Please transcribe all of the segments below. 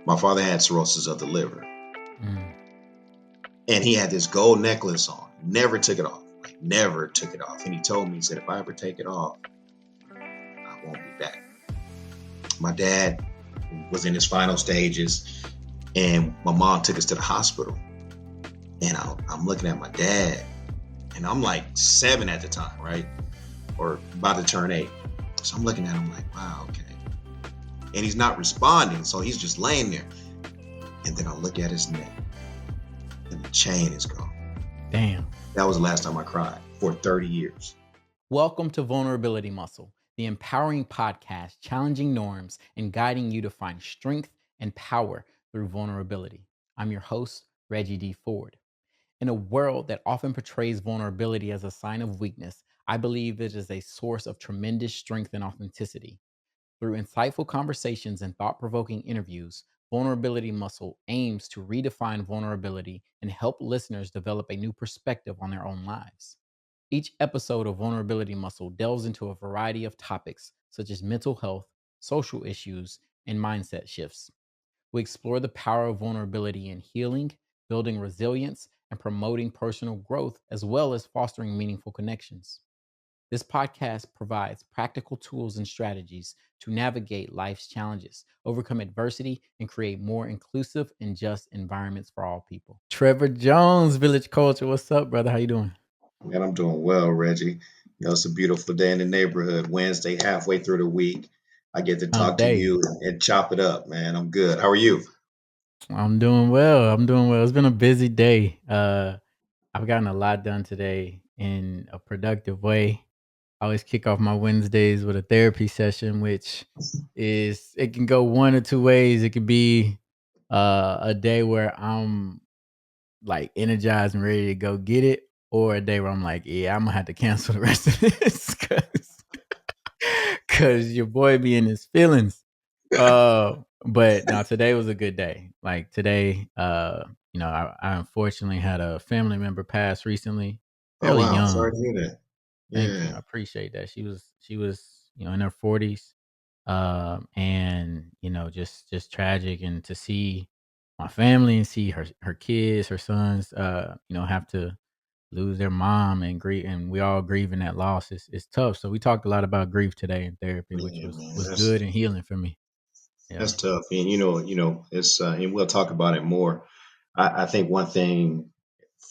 My father had cirrhosis of the liver, Mm. and he had this gold necklace on. Never took it off. Like never took it off. And he told me, he said, if I ever take it off, I won't be back. My dad was in his final stages, and my mom took us to the hospital. And I'm looking at my dad, and I'm like 7 at the time, right? Or about to turn 8. So I'm looking at him like, wow, okay. And he's not responding, so he's just laying there. And then I look at his neck, and the chain is gone. Damn. That was the last time I cried for 30 years. Welcome to Vulnerability Muscle, the empowering podcast challenging norms and guiding you to find strength and power through vulnerability. I'm your host, Reggie D. Ford. In a world that often portrays vulnerability as a sign of weakness, I believe it is a source of tremendous strength and authenticity. Through insightful conversations and thought provoking interviews, Vulnerability Muscle aims to redefine vulnerability and help listeners develop a new perspective on their own lives. Each episode of Vulnerability Muscle delves into a variety of topics such as mental health, social issues, and mindset shifts. We explore the power of vulnerability in healing, building resilience, and promoting personal growth, as well as fostering meaningful connections. This podcast provides practical tools and strategies to navigate life's challenges, overcome adversity, and create more inclusive and just environments for all people. Trevor Jones, Village Culture. What's up, brother? How you doing? Man, I'm doing well, Reggie. It's a beautiful day in the neighborhood. Wednesday, halfway through the week. I get to Hump talk to day. you and chop it up, man. I'm good. How are you? I'm doing well. I'm doing well. It's been a busy day. I've gotten a lot done today in a productive way. I always kick off my Wednesdays with a therapy session, which is it can go one or two ways. It could be a day where I'm like energized and ready to go get it, or a day where I'm like, yeah, I'm gonna have to cancel the rest of this because your boy be in his feelings. But no, today was a good day. Like today, I unfortunately had a family member pass recently, Oh fairly wow, sorry young. to hear that. Thank you. Yeah, I appreciate that. She was, in her 40s. And just tragic, and to see my family and see her kids, her sons, have to lose their mom and grieve, and we all grieving that loss. It's tough. So we talked a lot about grief today in therapy, which yeah, was man, was good and healing for me. Yeah. that's tough. And it's and we'll talk about it more. I think one thing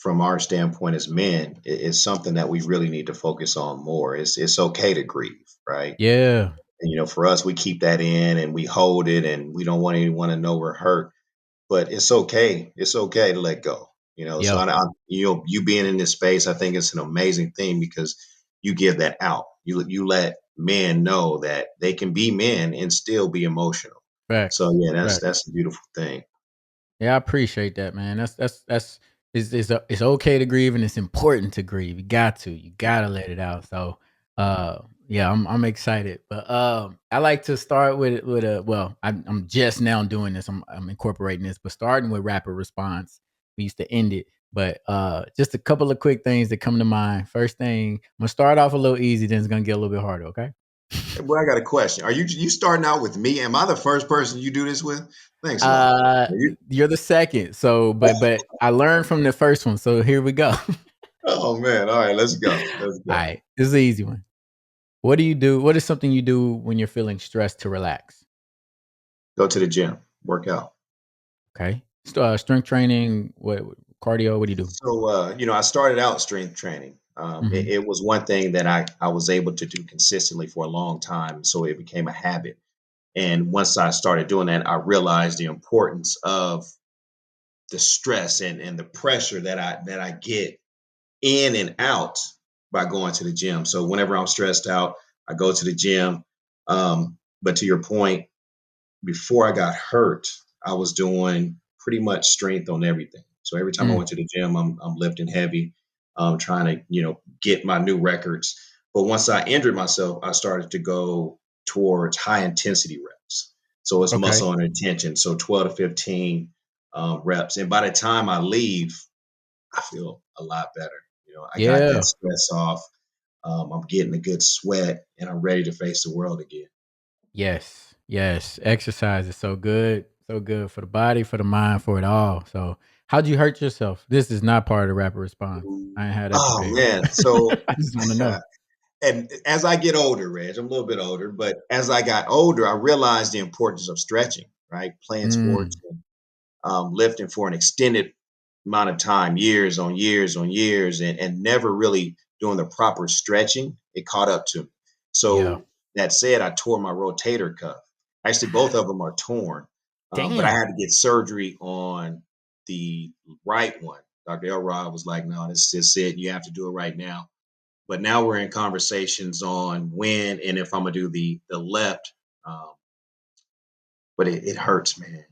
from our standpoint as men is something that we really need to focus on more. It's okay to grieve, right? Yeah. And for us, we keep that in and we hold it, and we don't want anyone to know we're hurt. But it's okay. It's okay to let go. So Yep. you being in this space, I think it's an amazing thing because you give that out. You let men know that they can be men and still be emotional. So Facts. yeah, that's Facts. that's a beautiful thing. Yeah, I appreciate that, man. That's it's okay to grieve, and it's important to grieve. You gotta let it out. So, yeah, I'm excited. But I like to start with a well, I'm just now doing this. I'm incorporating this, but starting with rapid response. We used to end it, but just a couple of quick things that come to mind. First thing, I'm gonna start off a little easy, then it's gonna get a little bit harder. Okay. Well, I got a question. Are you starting out with me? Am I the first person you do this with? Thanks a lot. Uh, Are you? you're the second. So, but I learned from the first one. So here we go. Oh man! All right, let's go. Let's All go. right, this is an easy one. What do you do? What is something you do when you're feeling stressed to relax? Go to the gym, work out. Okay, strength training, what cardio? What do you do? So, I started out strength training. It, Hmm. it was one thing that I was able to do consistently for a long time. So it became a habit. And once I started doing that, I realized the importance of the stress and the pressure that I get in and out by going to the gym. So whenever I'm stressed out, I go to the gym. But to your point, before I got hurt, I was doing pretty much strength on everything. So every time I Mm, went to the gym, I'm lifting heavy, trying to get my new records. But once I injured myself, I started to go towards high intensity reps. So it's okay. muscle and attention. So 12 to 15 reps. And by the time I leave, I feel a lot better. I got that Yeah. stress off. I'm getting a good sweat, and I'm ready to face the world again. Yes. Yes. Exercise is so good. So good for the body, for the mind, for it all. So, how'd you hurt yourself? This is not part of the rapid response. I ain't had that Oh prepared. man. So I just want to know. and as I get older, Reg, I'm a little bit older, but as I got older, I realized the importance of stretching, right? Playing sports, Mm, lifting for an extended amount of time, years on years on years, and never really doing the proper stretching, it caught up to me. yeah. So that said, I tore my rotator cuff. Actually, both of them are torn, but I Damn. had to get surgery on the right one. Dr. Elrod was like, "No, this is it. You have to do it right now." But now we're in conversations on when and if I'm gonna do the left. Um, but it hurts, man.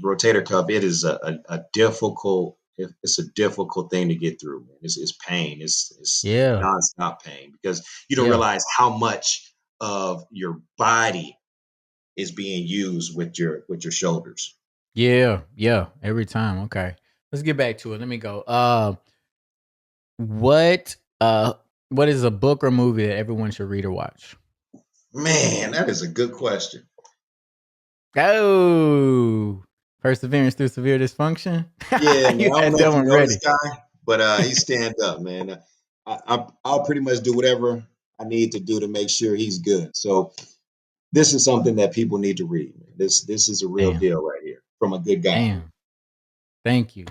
Rotator cuff, it is a difficult it's a difficult thing to get through, man. It's pain. It's Yeah. nonstop pain because you don't Yeah. realize how much of your body is being used with your shoulders. Yeah. Yeah. Every time. Okay. Let's get back to it. Let me go. What uh what is a book or movie that everyone should read or watch? Man, that is a good question. Oh, Perseverance Through Severe Dysfunction. Yeah, man. You I don't had know that if you one know this ready. guy, but he's stand up, man. I'll pretty much do whatever I need to do to make sure he's good. So this is something that people need to read. Man. This is a real Damn. deal right here from a good guy. Damn. Thank you.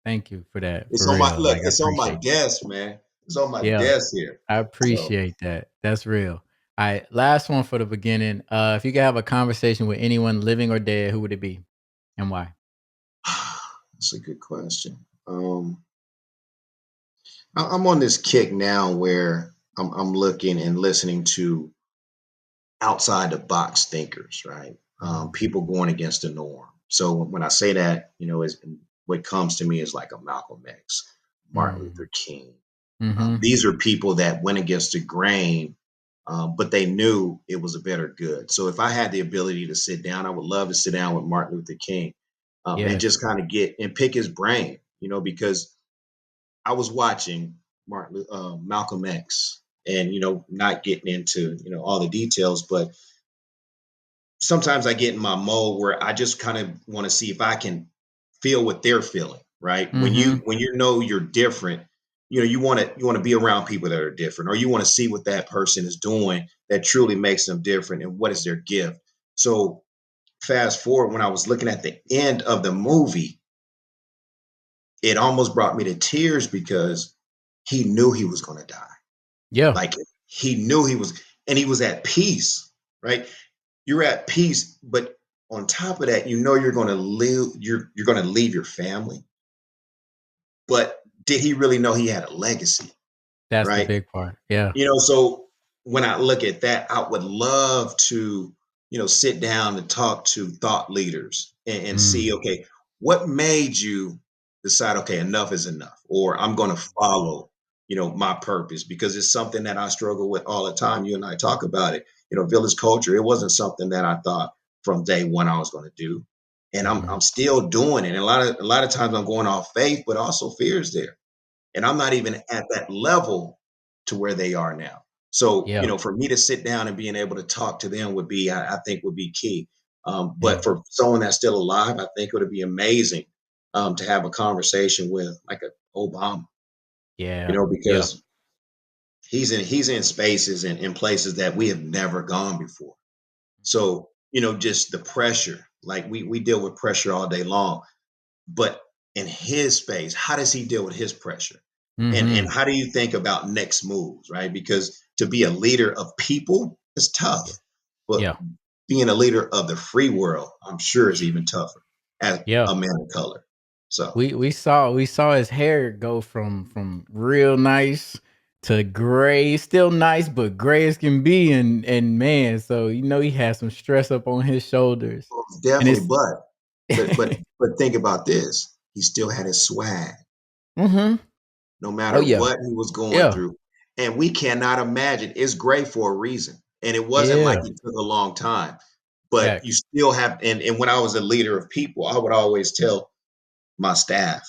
Thank you for that. It's For on my real. look. Like I It's on my appreciate that. desk, man. It's on my Yeah. desk here. I So appreciate that. That's real. All right. Last one for the beginning. If you could have a conversation with anyone living or dead, who would it be and why? that's a good question. I'm on this kick now where I'm looking and listening to outside the box thinkers, right? Mm, People going against the norm. So when I say that, is what comes to me is like a Malcolm X, Martin mm, Luther King. mhm. These are people that went against the grain, but they knew it was a better good. So if I had the ability to sit down, I would love to sit down with Martin Luther King and Yes. just kind of get and pick his brain, because I was watching Malcolm X, and not getting into all the details, but sometimes I get in my mode where I just kind of want to see if I can feel what they're feeling, right? When you Mhm. when you know you're different, you want to be around people that are different, or you want to see what that person is doing that truly makes them different and what is their gift. So fast forward, when I was looking at the end of the movie, it almost brought me to tears because he knew he was going to die. Yeah. Like he knew and he was at peace, right? You're at peace, but on top of that, you're going to live. You're going to leave your family. But did he really know he had a legacy, That's the right? big part. Yeah. So when I look at that, I would love to, sit down and talk to thought leaders and see, Mm. okay, what made you decide, okay, enough is enough, or I'm going to follow, my purpose, because it's something that I struggle with all the time. You and I talk about it, village culture. It wasn't something that I thought from day one I was going to do. And I'm Mhm. still doing it. And a lot of times I'm going off faith, but also fear is there, and I'm not even at that level to where they are now. So, Yeah. for me to sit down and being able to talk to them I think would be key. Yeah. But for someone that's still alive, I think it would be amazing to have a conversation with like a Obama, Yeah. Yeah. because he's in spaces and in places that we have never gone before. So, just the pressure, like we deal with pressure all day long, but in his space, how does he deal with his pressure? And Mhm. how do you think about next moves, right? Because to be a leader of people is Yeah. tough, but Yeah. being a leader of the free world, I'm sure is even tougher as Yeah. a man of color. So We saw his hair go from real nice to gray, still nice, but gray as can be, and man, so he has some stress up on his shoulders, and definitely, it's but think about this. He still had his swag, Mhm. no Oh matter yeah, what he was going yeah, through. And we cannot imagine it's gray for a reason. And it wasn't like yeah, it took a long time, but you facts. still have, and when I was a leader of people, I would always tell my staff,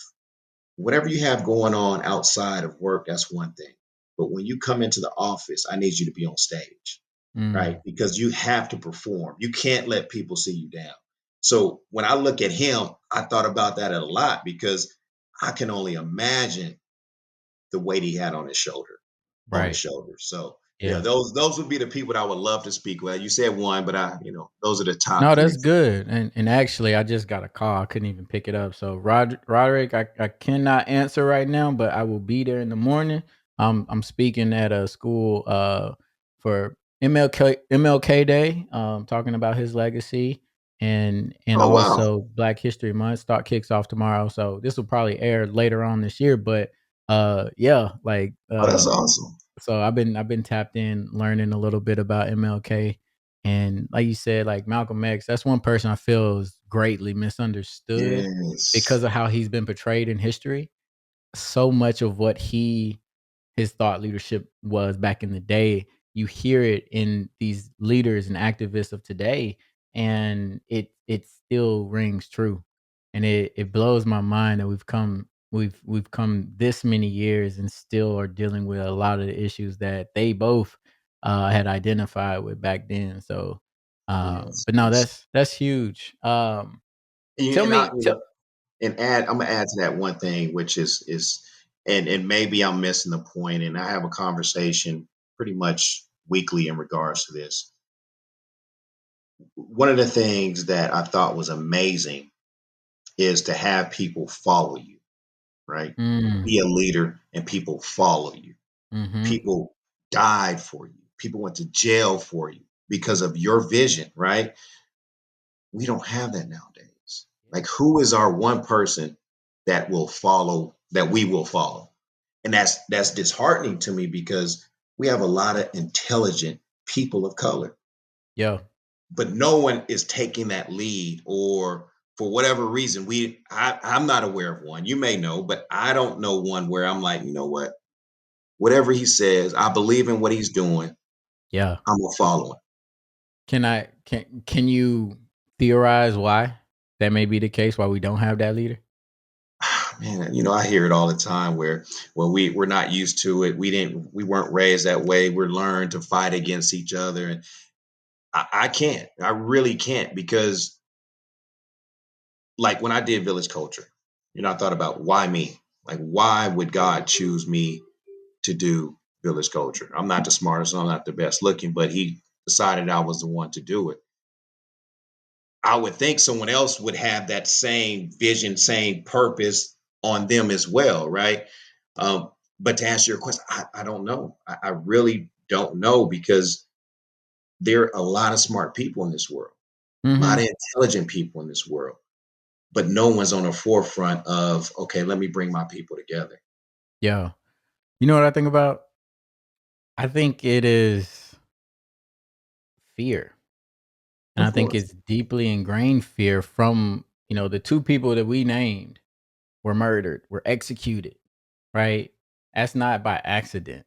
whatever you have going on outside of work, that's one thing. But when you come into the office, I need you to be on stage, right? Mm, Because you have to perform. You can't let people see you down. So when I look at him, I thought about that a lot because I can only imagine the weight he had on his Right. shoulders. So yeah, Yeah. those would be the people that I would love to speak with. You said one, but those are the top No, three. that's good. And actually, I just got a call. I couldn't even pick it up. So, Roderick, I cannot answer right now, but I will be there in the morning. I'm speaking at a school for MLK Day, talking about his legacy and Oh wow, also Black History Month. Start kicks off tomorrow, so this will probably air later on this year. But yeah, like oh that's awesome. so I've been tapped in, learning a little bit about MLK, and like you said, like Malcolm X. That's one person I feel is greatly misunderstood because Yes, of how he's been portrayed in history. So much of what his thought leadership was back in the day. You hear it in these leaders and activists of today, and it still rings true. And it blows my mind that we've come this many years and still are dealing with a lot of the issues that they both had identified with back then. So, yes, but no, yes. that's huge. Tell And I, me, tell, and add I'm gonna add to that one thing, which is and maybe I'm missing the point, and I have a conversation pretty much weekly in regards to this. One of the things that I thought was amazing is to have people follow you, right? mm, Be a leader and people follow you. mm-hmm, People died for you. People went to jail for you because of your vision, right? We don't have that nowadays. Like, who is our one person that we will follow? And that's disheartening to me because we have a lot of intelligent people of color, yeah, but no one is taking that lead, or for whatever reason, I'm not aware of one. You may know, but I don't know one where I'm like, you know what? Whatever he says, I believe in what he's doing. yeah. I'm gonna follow him. Can you theorize why that may be the case, why we don't have that leader? Man, I hear it all the time where we're not used to it. We weren't raised that way. We're learned to fight against each other. And I can't. I really can't because like when I did Village Culture, I thought about why me? Like why would God choose me to do Village Culture? I'm not the smartest, I'm not the best looking, but he decided I was the one to do it. I would think someone else would have that same vision, same purpose on them as well, right? But to answer your question, I don't know. I really don't know because there are a lot of smart people in this world, a lot Mhm. of intelligent people in this world, but no one's on the forefront of, okay, let me bring my people together. Yeah. You know what I think about? I think it is fear, and I Of think course. it's deeply ingrained fear from, the 2 people that we named were murdered, were executed, right? That's not by accident.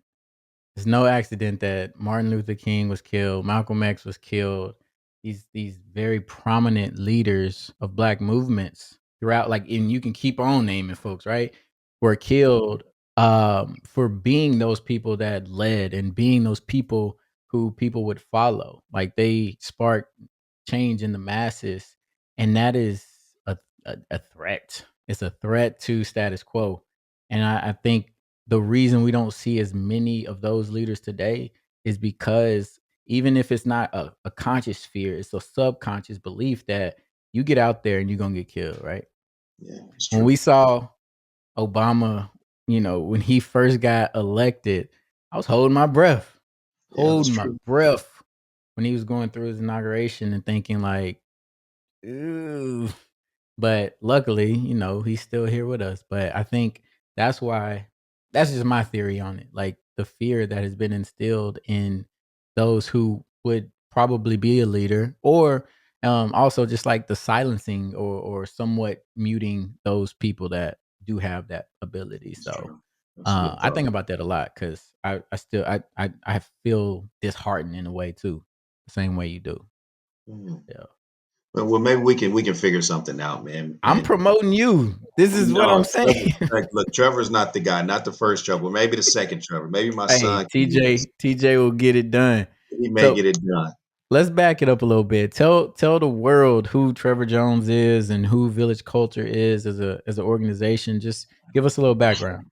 It's no accident that Martin Luther King was killed, Malcolm X was killed. These very prominent leaders of black movements throughout, like, and you can keep on naming folks, right? Were killed for being those people that led and being those people who people would follow. Like they sparked change in the masses, and that is a threat. It's a threat to status quo. And I think the reason we don't see as many of those leaders today is because even if it's not a conscious fear, it's a subconscious belief that you get out there and you're gonna get killed, right? Yeah, it's When we true. saw Obama, when he first got elected, I was Yeah, that's holding my true. breath when he was going through his inauguration and thinking like, ooh. But luckily, he's still here with us. But I think that's why that's just my theory on it. Like the fear that has been instilled in those who would probably be a leader, or also just like the silencing or somewhat muting those people that do have that ability. It's So true. That's a good I think thought. about that a lot because I still I feel disheartened in a way too, the same way you do. Mm. Yeah. Well, maybe we can figure something out, man. I'm And promoting you. This is what I'm no, saying. Trevor, like, look, Trevor's not the guy, not the first Trevor. Maybe the second Trevor. Maybe my Hey, son can do TJ this. TJ will get it done. He may So get it done. Let's back it up a little bit. Tell the world who Trevor Jones is and who Village Culture is as an organization. Just give us a little background.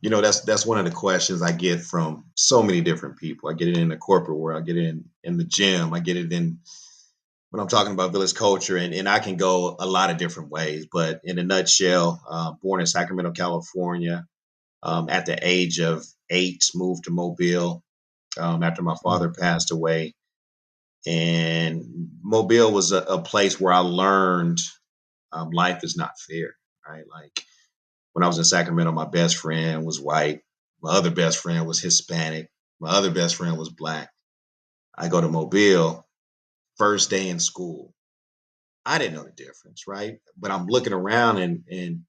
That's one of the questions I get from so many different people. I get it in the corporate world, I get it in the gym, I get it in when I'm talking about village culture, and I can go a lot of different ways. But in a nutshell, born in Sacramento, California, at the age of 8, moved to Mobile after my Mm, father passed away. And Mobile was a place where I learned life is not fair, right? Like when I was in Sacramento, my best friend was white. My other best friend was Hispanic. My other best friend was black. I go to Mobile, first day in school. I didn't know the difference, right? But I'm looking around and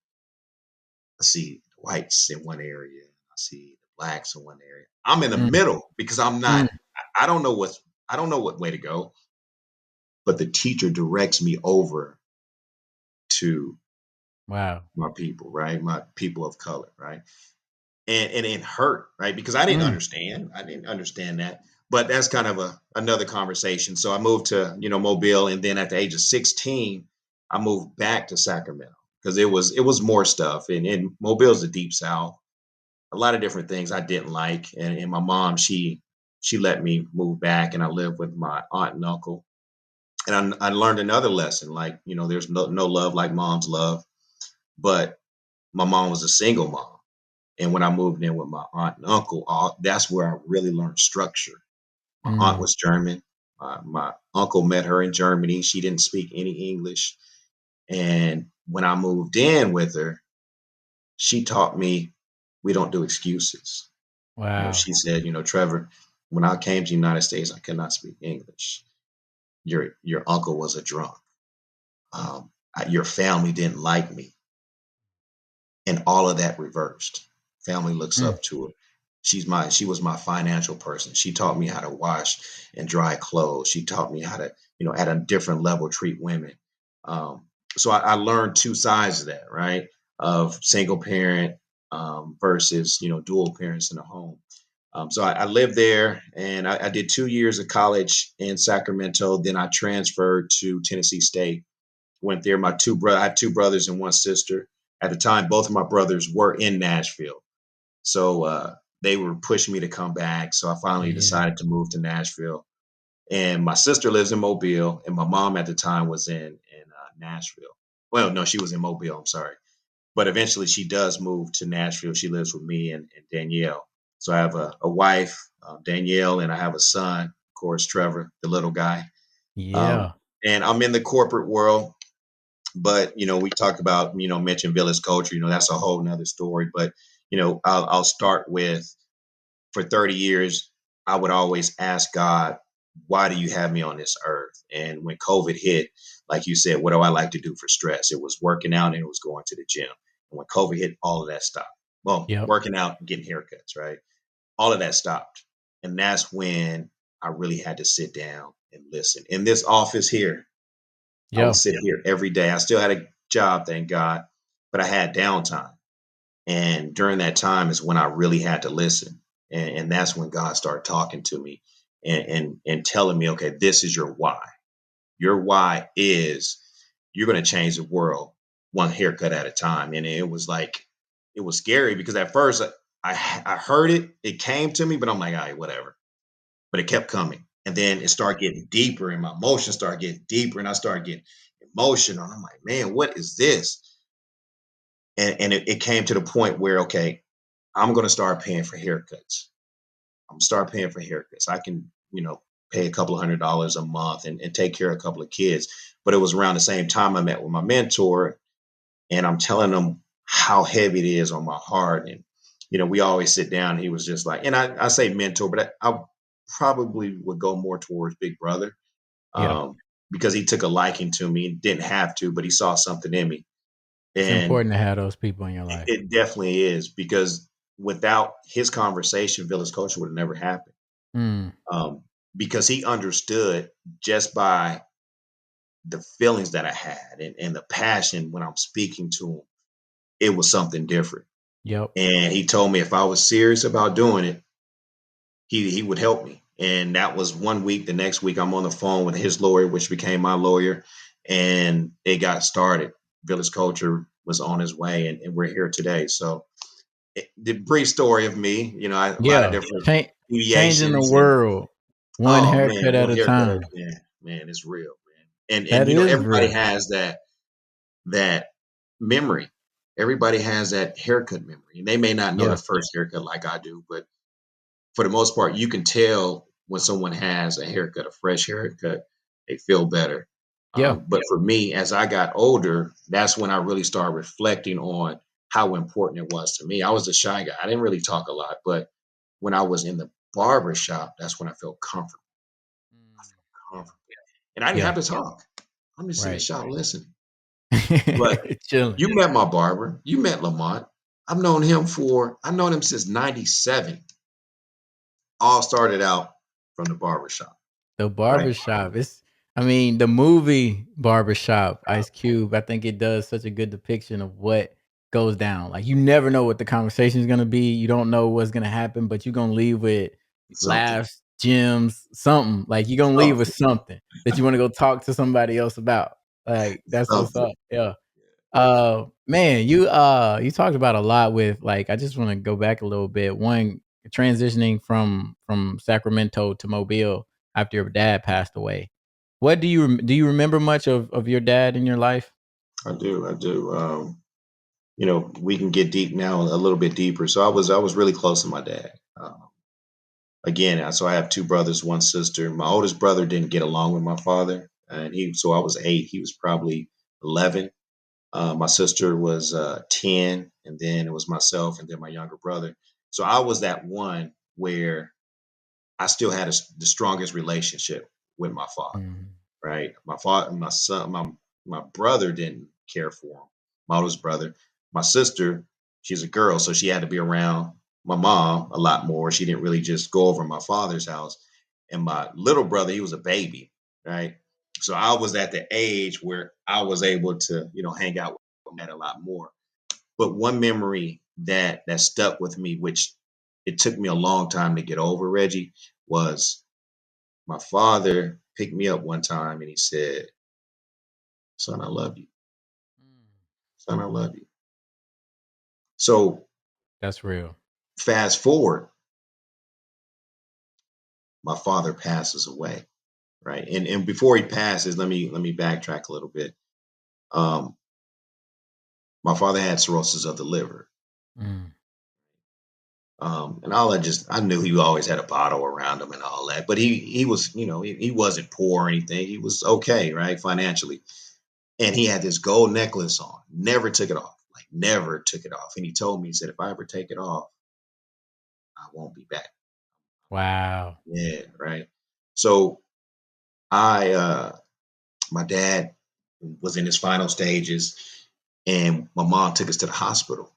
I see the whites in one area. I see the blacks in one area. I'm in the mm, middle because I'm not, mm. I don't know I don't know what way to go, but the teacher directs me over to Wow. my people, right? My people of color, right? And it hurt, right? Because I didn't Mm, understand. I didn't understand that. But that's kind of another conversation. So I moved to, Mobile, and then at the age of 16, I moved back to Sacramento because it was more stuff. And Mobile's the deep south. A lot of different things I didn't like. And my mom, she let me move back and I lived with my aunt and uncle. And I learned another lesson, like, there's no love like mom's love. But my mom was a single mom. And when I moved in with my aunt and uncle, that's where I really learned structure. My aunt mm. was German. My uncle met her in Germany. She didn't speak any English. And when I moved in with her, she taught me we don't do excuses. Wow. She said, Trevor, when I came to the United States, I could not speak English. Your uncle was a drunk. Your family didn't like me. And all of that reversed. Family looks Mm, up to her. She was my financial person. She taught me how to wash and dry clothes. She taught me how to, at a different level, treat women. Um, so I learned two sides of that, right? Of single parent versus, dual parents in the home. So I lived there and I did 2 years of college in Sacramento. Then I transferred to Tennessee State. Went there. I have two brothers and one sister. At the time, both of my brothers were in Nashville, so they were pushing me to come back. So I finally yeah. decided to move to Nashville. And my sister lives in Mobile, and my mom at the time was in Nashville. Well, no, she was in Mobile. I'm sorry, but eventually she does move to Nashville. She lives with me and Danielle. So I have a wife, Danielle, and I have a son, of course, Trevor, the little guy. Um, Yeah. and I'm in the corporate world, but we talked about mention village culture. That's a whole nother story. But I'll start with, for 30 years I would always ask God, why do you have me on this earth? And when COVID hit, like you said, what do I like to do for stress? It was working out and it was going to the gym. And when COVID hit, all of that stopped. Well, Yep. working out and getting haircuts, right? All of that stopped. And that's when I really had to sit down and listen in this office here. I would Yeah. sit here every day. I still had a job, thank God, but I had downtime. And during that time is when I really had to listen. And that's when God started talking to me and telling me, okay, this is your why. Your why is you're going to change the world one haircut at a time. And it was like, it was scary because at first I heard it, it came to me, but I'm like, all right, whatever. But it kept coming. And then it started getting deeper and my emotions started getting deeper and I started getting emotional. And I'm like, man, what is this? And it came to the point where, okay, I'm going to start paying for haircuts. I'm going to start paying for haircuts. I can, pay a couple of $100 a month and take care of a couple of kids. But it was around the same time I met with my mentor and I'm telling him how heavy it is on my heart. And, we always sit down. He was just like, and I say mentor, but I probably would go more towards big brother, Yeah. um, because he took a liking to me, didn't have to, but he saw something in me. It's And important to have those people in your it, life. it definitely is because without his conversation, Village Culture would have never happened. Mm. Um, because he understood just by the feelings that I had and the passion when I'm speaking to him, it was something different. Yep. And he told me if I was serious about doing it, he would help me And that was one week. The next week, I'm on the phone with his lawyer, which became my lawyer, and it got started. Village Culture was on his way, and we're here today. So, the brief story of me, a lot of Yeah. different Changing the deviations, and world one oh man, haircut at one a haircut, time. man, it's real, man. And That is everybody real. has that memory. Everybody has that haircut memory, and they may not know the Yeah. first haircut like I do, but for the most part, you can tell when someone has a haircut, a fresh haircut, they feel better. Yeah. But for me, as I got older, that's when I really started reflecting on how important it was to me. I was a shy guy. I didn't really talk a lot, but when I was in the barber shop, that's when I felt comfortable. Comfortable. And I didn't have Yeah. to talk. I'm just in the Right. shop listening. But Chilling. you met my barber. You met Lamont. I've known him since 97. All started out from the barber shop, The right? barbershop. I mean, the movie Barbershop, Ice Cube, I think it does such a good depiction of what goes down. Like you never know what the conversation is gonna be. You don't know what's gonna happen, but you're gonna leave with Something. laughs, gems, something. Like you're gonna leave with Something. something that you want to go talk to somebody else about. Like that's what's Something. up. Yeah. Man, you talked about a lot with like I just want to go back a little bit. One, transitioning from Sacramento to Mobile after your dad passed away. What do you remember much of your dad in your life? I do. I do. We can get deep now, a little bit deeper. So I was really close to my dad. Again, so I have two brothers, one sister. My oldest brother didn't get along with my father, and so I was 8. He was probably 11. My sister was 10, and then it was myself, and then my younger brother. So I was that one where I still had the strongest relationship with my father, Mm, right? My father, my son, my brother didn't care for him. My oldest brother, my sister, she's a girl, so she had to be around my mom a lot more. She didn't really just go over to my father's house. And my little brother, he was a baby, right? So I was at the age where I was able to, hang out with him a lot more. But one memory that stuck with me, which it took me a long time to get over, Reggie, was my father picked me up one time and he said, "Son, I love you. Son, I love you." So that's real. fast forward, my father passes away, right? And before he passes, let me backtrack a little bit. Um, my father had cirrhosis of the liver. Mm, And I knew he always had a bottle around him and all that, but he was, he wasn't poor or anything. He was okay, right, financially. And he had this gold necklace on, never took it off, like never took it off. And he told me, he said, "If I ever take it off, I won't be back." wow. Yeah, right. So I, my dad was in his final stages, and my mom took us to the hospital.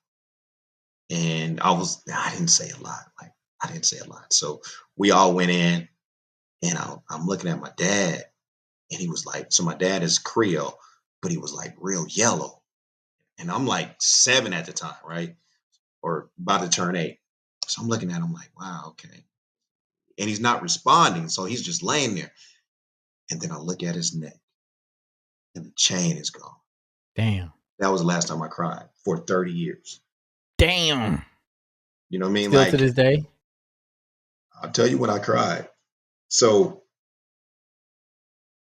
And I didn't say a lot, like I didn't say a lot. So we all went in, and I'm looking at my dad, and he was like, so my dad is Creole, but he was like real yellow. And I'm like 7 at the time, right? Or about to turn 8. So I'm looking at him like, wow, okay. And he's not responding. So he's just laying there. And then I look at his neck and the chain is gone. Damn. That was the last time I cried for 30 years. Damn. You know what I mean? Still to Like, this day? I'll tell you when I cried. So,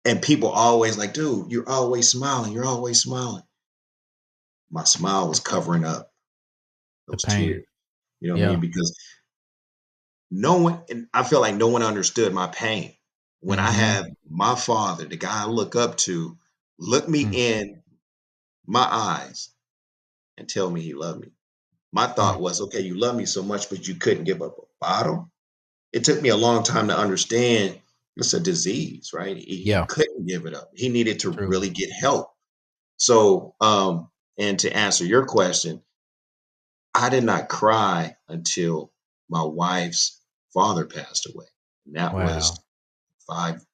and people always like, dude, you're always smiling. You're always smiling. My smile was covering up The those pain. tears. You know what I mean? Yeah. Because no one, and I feel like no one understood my pain. When I Mm-hmm. have my father, the guy I look up to, look me Mm, in my eyes and tell me he loved me. My mm. thought was, okay, you love me so much, but you couldn't give up a bottle. It took me a long time to understand it's a disease, right? He Yeah. couldn't give it up. He needed to True. really get help. So, and to answer your question, I did not cry until my wife's father passed away. And that Wow. was five,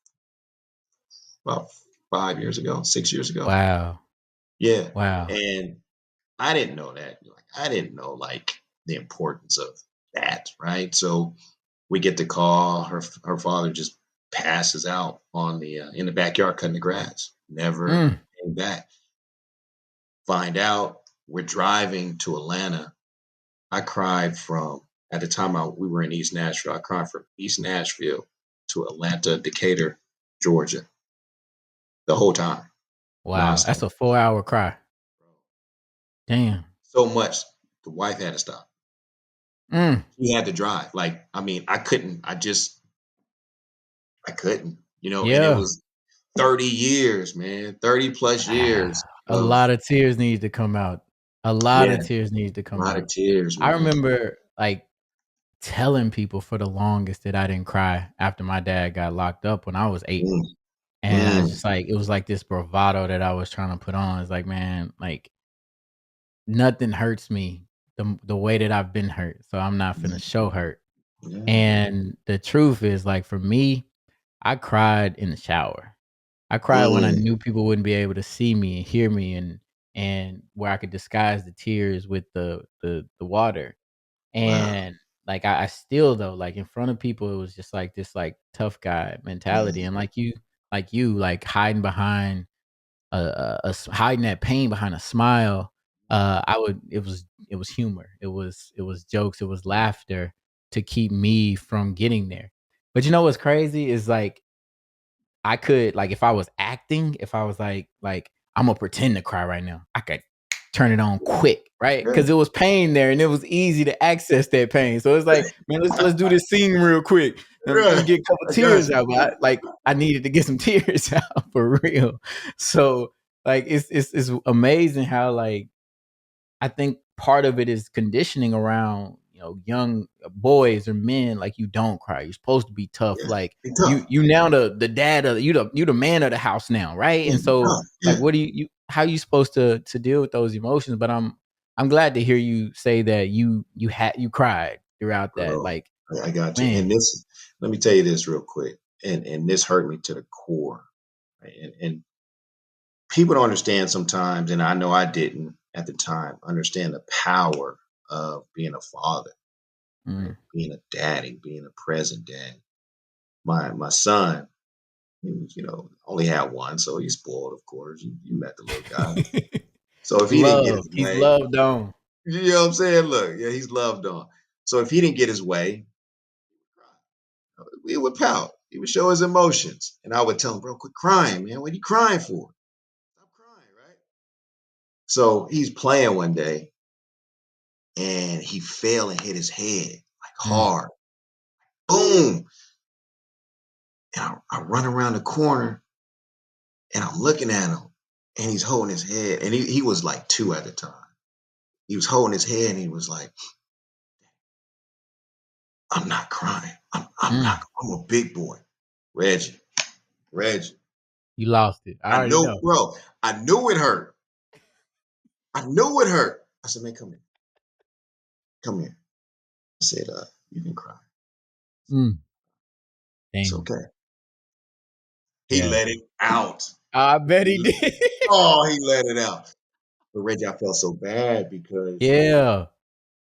about 5 years ago, 6 years ago. Wow. Yeah. Wow. And I didn't know that. Like, I didn't know like the importance of that, right? So We get the call. Her father just passes out on the in the backyard cutting the grass. Never Mm. came back. Find out we're driving to Atlanta. I cried from at the time we were in East Nashville. I cried from East Nashville to Atlanta, Decatur, Georgia, the whole time, Wow, nonstop. that's a 4-hour cry. Damn. So much the wife had to stop. Mm. He had to drive. Like, I mean, I couldn't, and it Yeah. was 30 years, man, 30 plus years A of, lot of tears need to come out. A lot yeah, of tears need to a come lot of out. tears, I man. remember, like, telling people for the longest that I didn't cry after my dad got locked up when I was 8. Mm, And I was mm, just like, it was like this bravado that I was trying to put on. It's like, man, like, nothing hurts me the way that I've been hurt, so I'm not finna mm, show hurt. yeah, And the truth is, like, for me, I cried in the shower. I cried when I mm, knew people wouldn't be able to see me and hear me, and where I could disguise the tears with the water. wow, And, like, I still though, like, in front of people, it was just like this, like, tough guy mentality, yeah, and like hiding behind hiding that pain behind a smile. I would it was humor. It was jokes, it was laughter to keep me from getting there. But you know what's crazy is, like, I could, like, if I was acting, if I was like, "Imma pretend to cry right now," I could turn it on quick, right? yeah, Because it was pain there, and it was easy to access that pain. So it's like, "Man, let's do this scene real quick. Let me right, get a couple I got tears you. out," but I needed to get some tears out for real. So, like, it's amazing how, like, I think part of it is conditioning around, young boys or men, like, you don't cry. You're supposed to be tough. Yeah, Like, be you tough. you now the dad of you the man of the house now, right? Yeah, And be so, tough. like, Yeah, what do you how you supposed to deal with those emotions? But I'm glad to hear you say that you cried throughout that. bro, Like, I got you. man. And this, let me tell you this real quick, and this hurt me to the core. Right? And people don't understand sometimes, and I know I didn't at the time understand the power of being a father, right? Mm. Being a daddy, being a present dad. My son, he was, only had one, so he's spoiled, of course. You met the little guy. So if he didn't get Love. his He's way, loved on. you know what I'm saying? Look, yeah, he's loved on. So if he didn't get his way, we would pout. He would show his emotions. And I would tell him, bro, quit crying, man. What are you crying for? Stop crying, right? So he's playing one day and he fell and hit his head like Mm. hard. Boom. And I run around the corner and I'm looking at him and he's holding his head. And he was like 2 at the time. He was holding his head and he was like, I'm not crying. I'm Mm. not, I'm a big boy. Reggie, Reggie. You lost it. I I already know, know. bro. I knew it hurt. I knew it hurt. I said, man, come here. Come here. I said, you can cry. Mm. It's Damn. okay. He Yeah. let it out. I bet he did. Oh, he let it out. But Reggie, I felt so bad because, Yeah.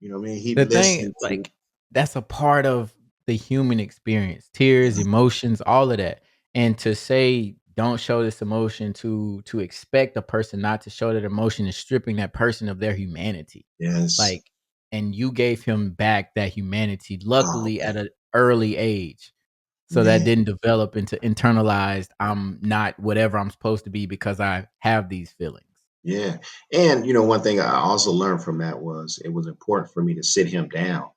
you know what I mean? He The thing, listened to, like, that's a part of the human experience, tears, yeah, emotions, all of that. And to say, "Don't show this emotion," to expect a person not to show that emotion is stripping that person of their humanity. yes. Like, and you gave him back that humanity, Oh, luckily man. at an early age. So that Man. didn't develop into internalized, "I'm not whatever I'm supposed to be because I have these feelings." Yeah. And, one thing I also learned from that was it was important for me to sit him down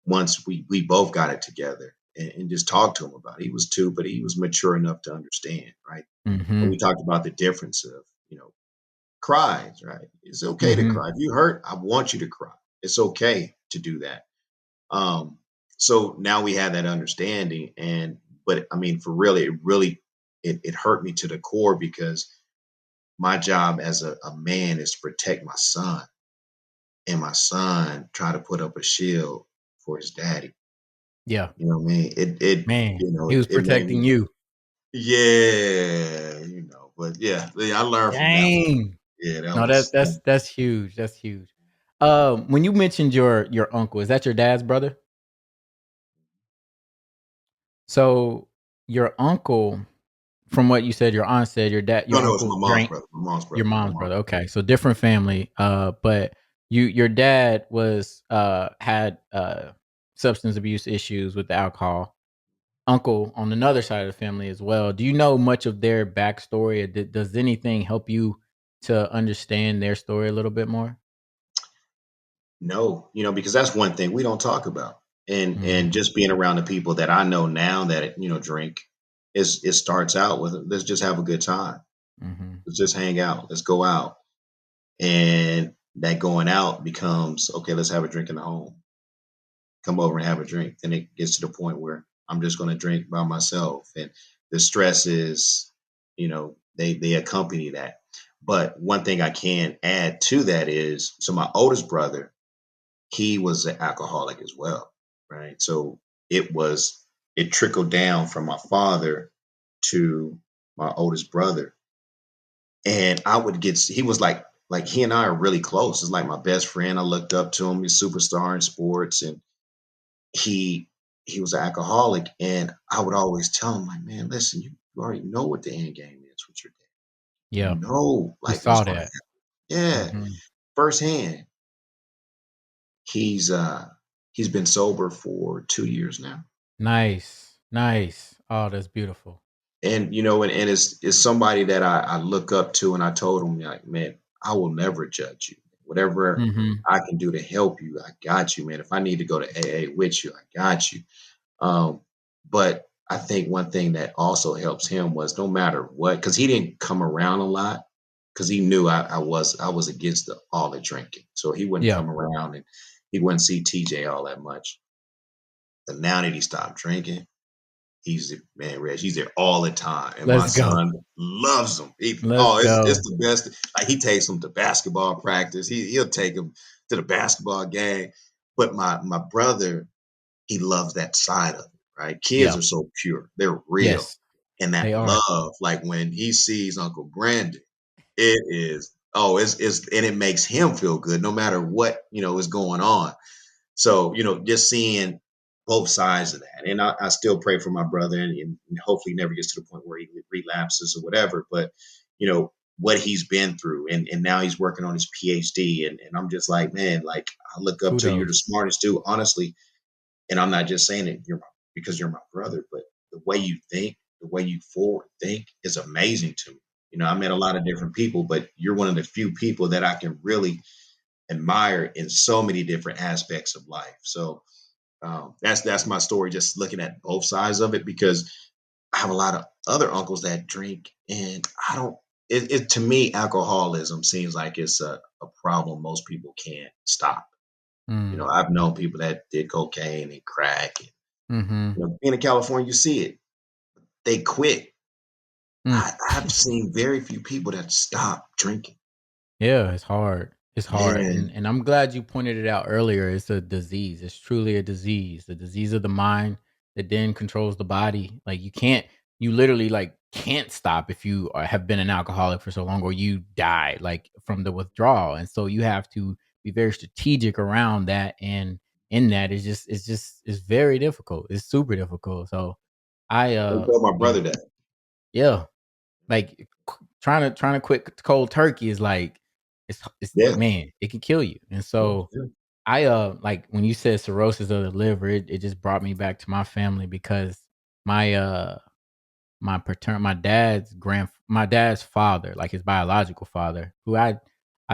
once we both got it together and just talk to him about it. He was 2, but he was mature enough to understand, right? And Mhm. we talked about the difference of, cries, right? It's okay to Mhm. cry. If you hurt, I want you to cry. It's okay to do that. Um, so now we have that understanding. But I mean, for really, it hurt me to the core because my job as a man is to protect my son. And my son tried to put up a shield for his daddy. Yeah. You know what I mean? Man, he was It made protecting me, you. yeah, but yeah, I learned from that one. Dang. Yeah, that No, was, that's huge, that's huge. When you mentioned your uncle, is that your dad's brother? So your uncle, from what you said, your aunt said No, your no, it's uncle my mom's drank. brother. My mom's Your brother. My mom's mom's brother. Okay, so different family. But your dad was had substance abuse issues with the alcohol. Uncle on another side of the family as well. Do you know much of their backstory? Or does anything help you to understand their story a little bit more? No, because that's one thing we don't talk about. And Mhm. just being around the people that I know now that drink, it starts out with let's just have a good time. Mhm. Let's just hang out. Let's go out. And that going out becomes okay, let's have a drink in the home. Come over and have a drink. Then it gets to the point where I'm just going to drink by myself. And the stress is, they accompany that. But one thing I can add to that is so my oldest brother, he was an alcoholic as well, right? So it trickled down from my father to my oldest brother, and I would get he was like he and I are really close. It's like my best friend. I looked up to him. He's a superstar in sports, and he he was an alcoholic, and I would always tell him like, man, listen, you already know what the end game is with your dad. You Yeah, know, you like what's saw going to that. happen. Yeah, Mhm. firsthand. He's uh he's been sober for 2 years now. Nice, nice. Oh, that's beautiful. And and it's somebody that I look up to, and I told him like, man, I will never judge you. Whatever Mhm. I can do to help you, I got you, man. If I need to go to AA with you, I got you. Um, but I think one thing that also helps him was no matter what, because he didn't come around a lot, because he knew I was against all the drinking, so he wouldn't Yeah. come around and he wouldn't see TJ all that much. But now that he stopped drinking, man, Reg, he's there all the time, and my Let's go. son loves him. Let's It's go. the best. Like he takes him to basketball practice. He'll take him to the basketball game. But my brother, he loves that side of it, right? Kids Yeah. are so pure; they're real, Yes, and that they are. love, like when he sees Uncle Brandon, it is it's and it makes him feel good, no matter what is going on. So, just seeing both sides of that. And I still pray for my brother, and hopefully never gets to the point where he relapses or whatever. But, what he's been through, and now he's working on his PhD. And I'm just like, man, like I look up to you. You're the Kudos. smartest dude, honestly. And I'm not just saying it because you're my brother, but the way you think, the way you forward think is amazing to me. I met a lot of different people, but you're one of the few people that I can really admire in so many different aspects of life. So that's my story. Just looking at both sides of it, because I have a lot of other uncles that drink, and I don't. It to me, alcoholism seems like it's a problem most people can't stop. Mm. I've known people that did cocaine and crack. And, Mhm. being in California, you see it. They quit. Mm. I've seen very few people that stop drinking. Yeah, it's hard. It's hard, Man, and I'm glad you pointed it out earlier. It's a disease. It's truly a disease of the mind that then controls the body. Like you literally like can't stop if you have been an alcoholic for so long, or you die like from the withdrawal. And so you have to be very strategic around that. And in that, it's very difficult. It's super difficult. So I I tell my you brother know that. yeah, like, trying to quit cold turkey is like it's Yeah. man, it can kill you, and so Yeah. I, like, when you said cirrhosis of the liver, it just brought me back to my family because my, my dad's father, like, his biological father, who I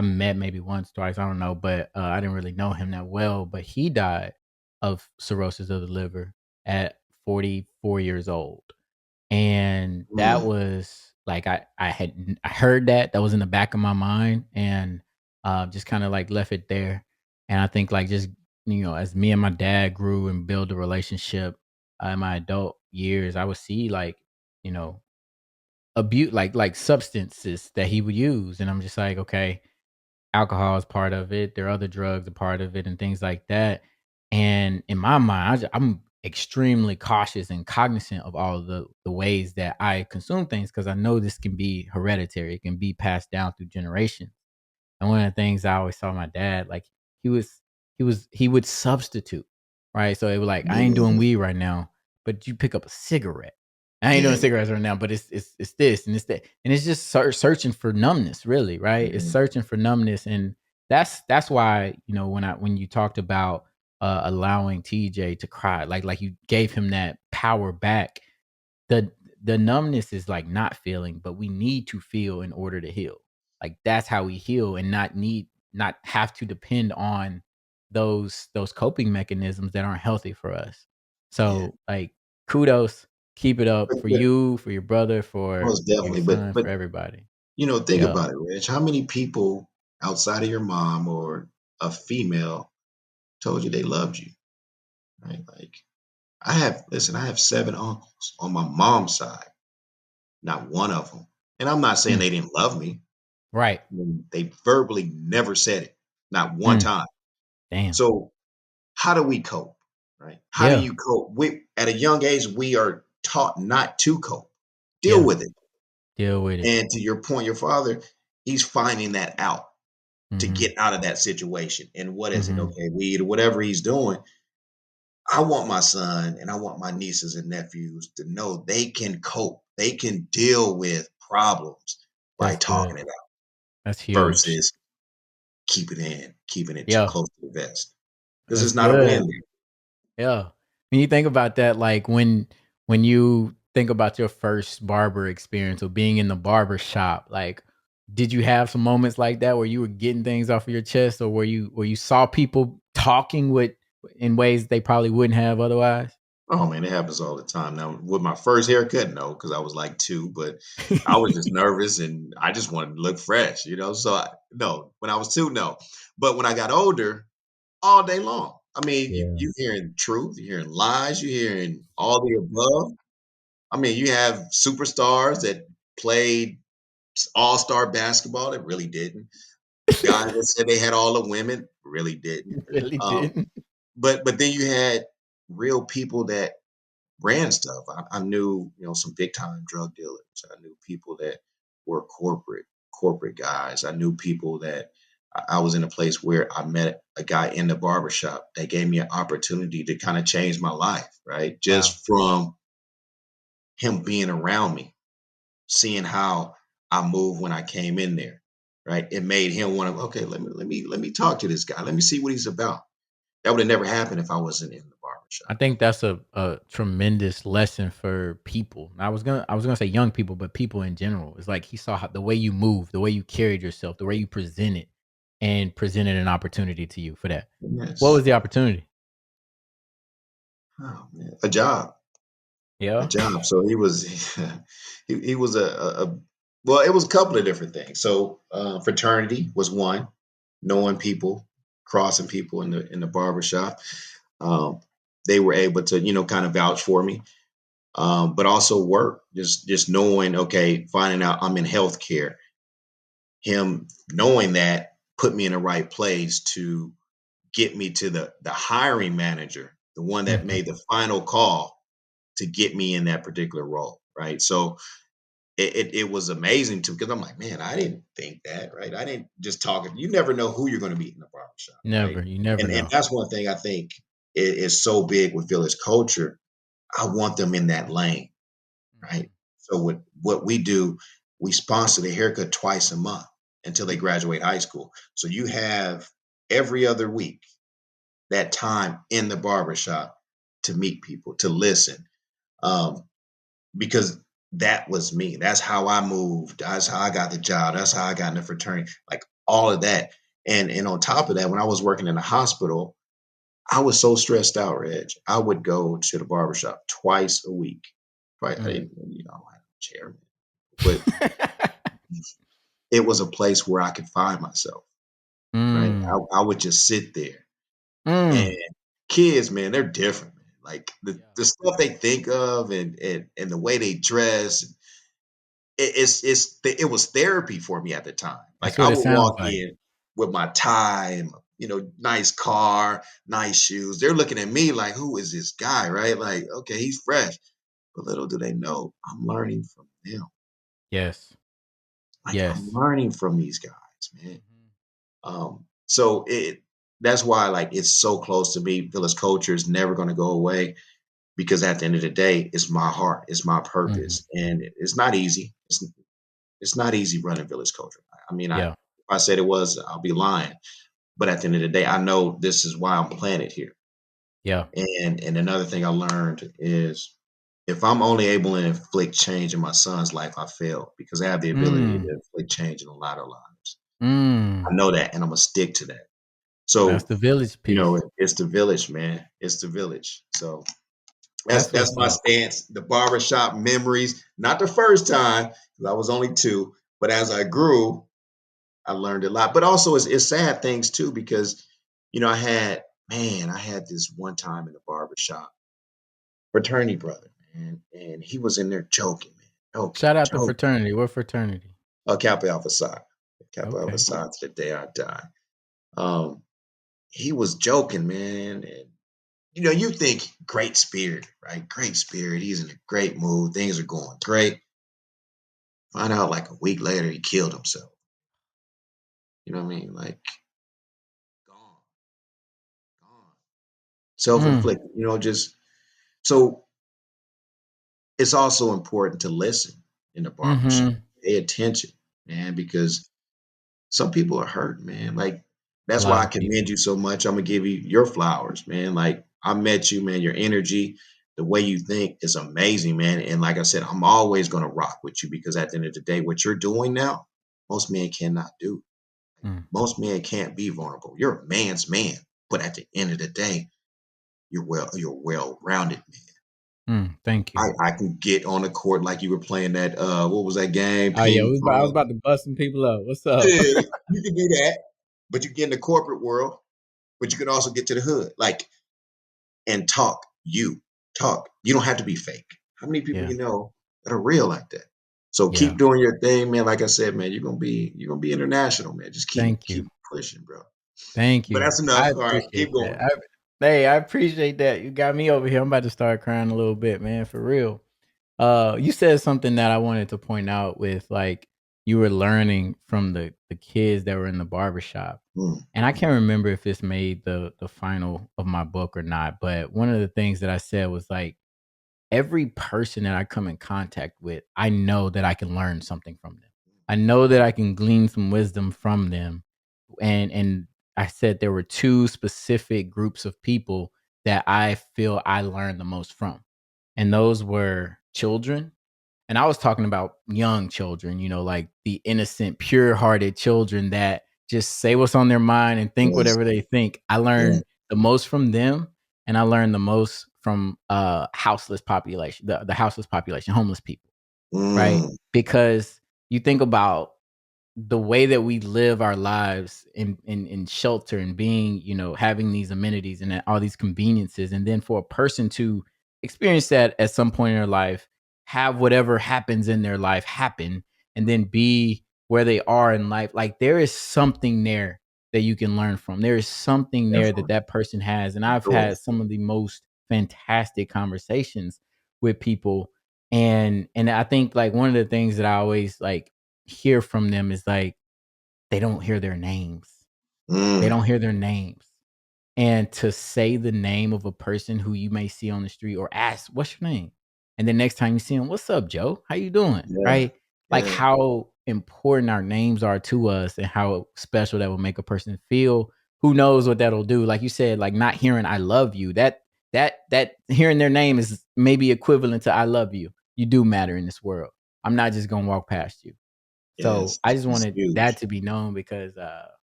met maybe once, twice, I don't know, but, I didn't really know him that well, but he died of cirrhosis of the liver at 44 years old. And that Mm. was like I heard that was in the back of my mind, and just kind of like left it there. And I think like just as me and my dad grew and build a relationship in my adult years, I would see like you know abuse like substances that he would use, and I'm just like, okay, alcohol is part of it. There are other drugs a part of it and things like that. And in my mind, I'm extremely cautious and cognizant of all of the ways that I consume things because I know this can be hereditary. It can be passed down through generations. And one of the things I always saw my dad, like he would substitute, right? So it was like, I ain't doing Mhm. weed right now. but you pick up a cigarette. I ain't doing Yeah, cigarettes right now, but it's this and it's that, and it's just searching for numbness, really, right? It's mhm, searching for numbness, and that's why, when you talked about allowing TJ to cry, like you gave him that power back. The the numbness is like not feeling, but we need to feel in order to heal. Like that's how we heal, and not have to depend on those coping mechanisms that aren't healthy for us. yeah. So like kudos, keep it up for But you, for your brother, for most your definitely. son, But for everybody. think Yeah. about it, Reg. How many people outside of your mom or a female told you they loved you? Right? Like I have 7 uncles on my mom's side. Not one of them. And I'm not saying Mm, they didn't love me. right. They verbally never said it, not one Mm, time. damn. So how do we cope? Right? How do Yeah. you cope? We at a young age we are taught not to cope. Deal Yeah. with it. Deal with it. And to your point, your father, he's finding that out to Mm-hmm. get out of that situation. And what is it? Mm-hmm. Okay, weed or whatever he's doing. I want my son and I want my nieces and nephews to know they can cope. They can deal with problems by That's talking good. it out That's huge. versus keeping it too Yeah. close to the vest because That's it's not a win good. there. Yeah. When you think about that, like when you think about your first barber experience or being in the barber shop, like did you have some moments like that where you were getting things off of your chest, or where you saw people talking with in ways they probably wouldn't have otherwise? Oh man, it happens all the time. Now with my first haircut, no, because I was like 2, but I was just nervous and I just wanted to look fresh, you know. So no, when I was 2, no. But when I got older, all day long. I mean, Yeah. you hearing truth, you're hearing lies, you're hearing all the above. I mean, you have superstars that played all-star basketball that really didn't. Guys that said they had all the women really didn't. Really Um, didn't. but then you had real people that ran stuff. I knew, some big time drug dealers. I knew people that were corporate guys. I knew people that I was in a place where I met a guy in the barbershop that gave me an opportunity to kind of change my life, right? Wow. Just from him being around me, seeing how I moved when I came in there, right? It made him want to, okay, let me talk to this guy. Let me see what he's about. That would have never happened if I wasn't in the I barbershop. think that's a tremendous lesson for people. I was gonna say young people, but people in general. It's like he saw the way you move, the way you carried yourself, the way you presented, and presented an opportunity to you for that. What Yes. was the opportunity? Oh man. A job. A Yeah. job. So he was he was a well, it was a couple of different things. So fraternity was one, knowing people, crossing people in the barbershop. Um, they were able to, kind of vouch for me. But also work, just knowing, okay, finding out I'm in healthcare, him knowing that put me in the right place to get me to the hiring manager, the one that Mhm. made the final call to get me in that particular role, right? So it was amazing to because I'm like, man, I didn't think that, right? I didn't just talk. You never know who you're going to meet in the barbershop, right? Never. You never And know. that's one thing I think is so big with village culture. I want them in that lane, right? Mhm. So what we do, we sponsor the haircut twice a month until they graduate high school. So you have every other week that time in the barbershop to meet people, to listen. Um, because that was me. That's how I moved. That's how I got the job. That's how I got in the fraternity. Like all of that. And on top of that, when I was working in the hospital, I was so stressed out, Reg. I would go to the barbershop twice a week. Right. I Mm. didn't, I don't have a chair, but it was a place where I could find myself. Right. Mm. I would just sit there. And Mm. kids, man, they're different, man. Like the, Yeah. the stuff they think of and the way they dress, it was therapy for me at the time. That's Like I what it would sounds walk like. in with my tie and nice car, nice shoes. They're looking at me like, who is this guy? Right? Like, okay, he's fresh. But little do they know, I'm learning from them. Yes. Like I'm Yes. learning from these guys, man. Mhm. So that's why like it's so close to me. Village culture is never going to go away because at the end of the day, it's my heart, it's my Mhm. purpose, and it's not easy. It's not easy running Village Culture. I mean, Yeah. if I said it was, I'll be lying. But at the end of the day, I know this is why I'm planted here. Yeah. And another thing I learned is if I'm only able to inflict change in my son's life, I failed because I have the ability Mm. to inflict change in a lot of lives. I Mm. know that, and I'm gonna stick to that. That's So, the village piece. it's the village, man. It's the village. So That's that's what's my up. stance. The barbershop memories, not the first time, because I was only two, but as I grew, I learned a lot. But also it's sad things too, because I had this one time in the barbershop, fraternity brother, man, and he was in there joking, man, Shout out to joking. fraternity. What fraternity? Kappa Alpha Psi. Kappa Alpha Okay. Psi to the day I die. Um, he was joking, man, and you think great spirit, right? Great spirit. He's in a great mood. Things are going great. Find out like a week later he killed himself. You know what I mean? Like gone, gone. Mm. Self-inflicted, just so it's also important to listen in the barbershop. Mhm. Pay attention, man, because some people are hurt, man. Like, A that's why lot I of people. commend you so much. I'm gonna give you your flowers, man. Like, I met you, man. Your energy, the way you think is amazing, man. And like I said, I'm always gonna rock with you because at the end of the day, what you're doing now, most men cannot do. Mm. Most men can't be vulnerable. You're a man's man, but at the end of the day, you're well-rounded man. Mm. Thank you. I can get on the court like you were playing that what was that game? Oh, yeah, Ping I was pong. about to bust some people up. What's up? Yeah, you can do that. But you get in the corporate world, but you can also get to the hood. Like and talk. You talk. You don't have to be fake. How many people Yeah. you know that are real like that? So Yeah. keep doing your thing, man. Like I said, man, you're gonna be international, man. Just keep Thank you. keep pushing, bro. Thank But you. that's I enough. All right, appreciate keep that. going. I appreciate that. You got me over here. I'm about to start crying a little bit, man, for real. You said something that I wanted to point out with like you were learning from the kids that were in the barbershop. Mm, And I can't remember if this made the final of my book or not, but one of the things that I said was like every person that I come in contact with, I know that I can learn something from them. I know that I can glean some wisdom from them. And I said there were two specific groups of people that I feel I learned the most from. And those were children, and I was talking about young children, like the innocent, pure-hearted children that just say what's on their mind and think yes, whatever they think. I yeah. learned the most from them, and I learned the most from houseless population, the houseless population, homeless people, right? Mm, Because you think about the way that we live our lives in shelter and being, having these amenities and all these conveniences, and then for a person to experience that at some point in their life, have whatever happens in their life happen, and then be where they are in life, like there is something there that you can learn from. There is something there that definitely. that person has, and I've Sure. had some of the most fantastic conversations with people, and I think like one of the things that I always like hear from them is like they don't hear their names. They Mm, don't hear their names. And to say the name of a person who you may see on the street or ask, "What's your name?" And the next time you see them, "What's up, Joe? How you doing?" yeah, Right? Like yeah, how important our names are to us and how special that will make a person feel. Who knows what that'll do? Like you said, like not hearing "I love you." That hearing their name is maybe equivalent to "I love you." You do matter in this world. I'm not just gonna walk past you. So yes. I just It's wanted that huge. to be known because,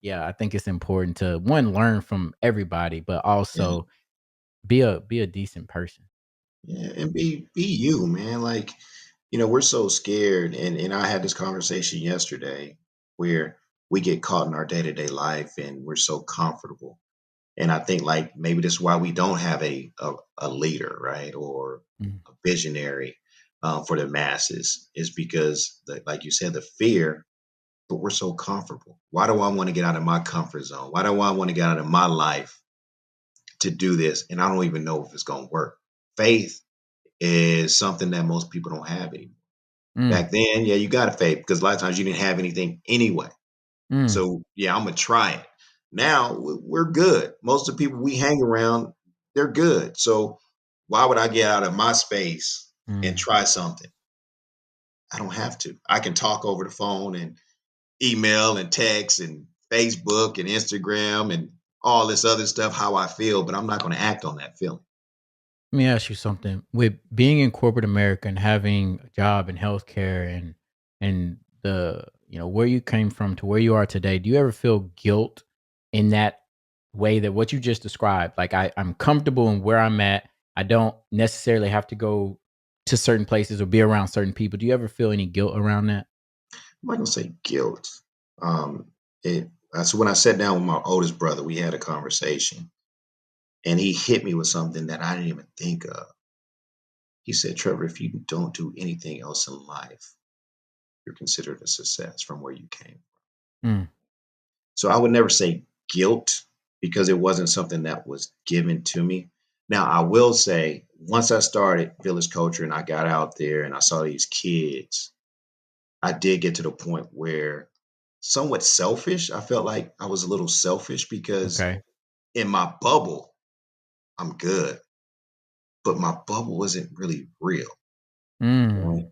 yeah, I think it's important to one learn from everybody, but Yeah. also be a decent person. Yeah, and be you, man. Like, we're so scared, and I had this conversation yesterday where we get caught in our day-to-day life and we're so comfortable. And I think like maybe that's why we don't have a leader, right? Or Mm, a visionary for the masses is because like you said, the fear, but we're so comfortable. Why do I want to get out of my comfort zone? Why do I want to get out of my life to do this? And I don't even know if it's gonna work. Faith is something that most people don't have anymore. mm, Back then, yeah, you got to faith because a lot of times you didn't have anything anyway. mm, So yeah, I'm gonna try it. Now we're good. Most of the people we hang around, they're good. So Why would I get out of my space and Mm. try something? I don't have to. I can talk over the phone and email and text and Facebook and Instagram and all this other stuff how I feel, but I'm not going to act on that feeling. Let me ask you something. With being in corporate America and having a job in healthcare and the where you came from to where you are today, do you ever feel guilt in that way that what you just described? Like I'm comfortable in where I'm at. I don't necessarily have to go to certain places or be around certain people. Do you ever feel any guilt around that? I'm not going to say guilt. Um, that's when I sat down with my oldest brother. We had a conversation, and he hit me with something that I didn't even think of. He said, "Trevor, if you don't do anything else in life, you're considered a success from where you came." Mm, So I would never say guilt because it wasn't something that was given to me. Now, I will say, once I started Village Culture and I got out there and I saw these kids, I did get to the point where somewhat selfish. I felt like I was a little selfish because okay. in my bubble, I'm good, but my bubble wasn't really real. Mm, Right?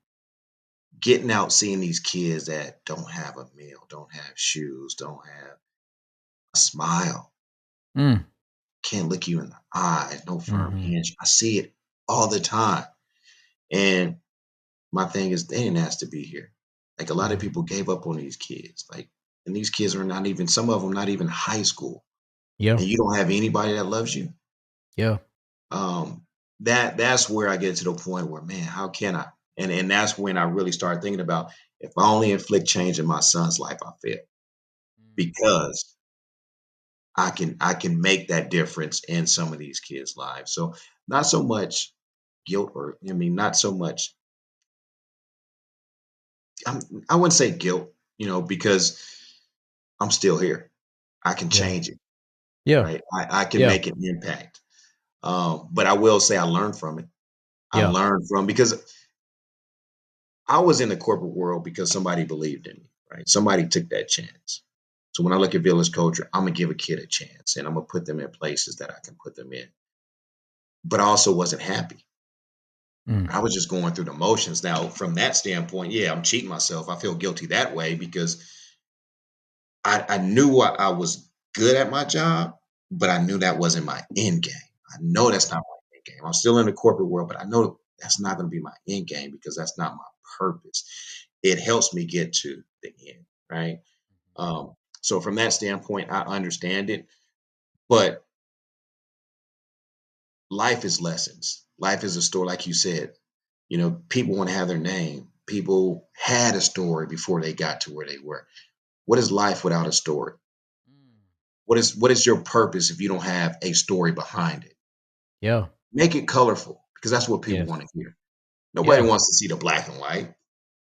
Getting out, seeing these kids that don't have a meal, don't have shoes, don't have a smile, mm, can't look you in the eyes, no firm mhm, handshake. I see it all the time. And my thing is, they didn't ask to be here. Like a lot of mhm. people gave up on these kids. Like, and these kids are not even, some of them not even high school. Yeah, And you don't have anybody that loves you. yeah. Um, that's where I get to the point where, man, how can I? And that's when I really start thinking about if I only inflict change in my son's life, I fail Mm, because I can make that difference in some of these kids' lives. So not so much guilt or I mean not so much I'm, I wouldn't say guilt, because I'm still here. I can yeah, change it, yeah, right? I can yeah, make an impact. But I will say I learned from it. I yeah. learned from because I was in the corporate world because somebody believed in me, right? Somebody took that chance. So when I look at village culture, I'm gonna give a kid a chance and I'm gonna put them in places that I can put them in. But I also wasn't happy. Mm, I was just going through the motions. Now, from that standpoint, yeah, I'm cheating myself. I feel guilty that way because I knew I was good at my job, but I knew that wasn't my end game. I know that's not my end game. I'm still in the corporate world, but I know that's not going to be my end game because that's not my purpose. It helps me get to the end, right? Um, so from that standpoint, I understand it, but life is lessons. Life is a story, like you said. People want to have their name. People had a story before they got to where they were. What is life without a story? mm. What is your purpose if you don't have a story behind it? Yeah, Make it colorful because that's what people want yes. to hear. Nobody Yeah. wants to see the black and white.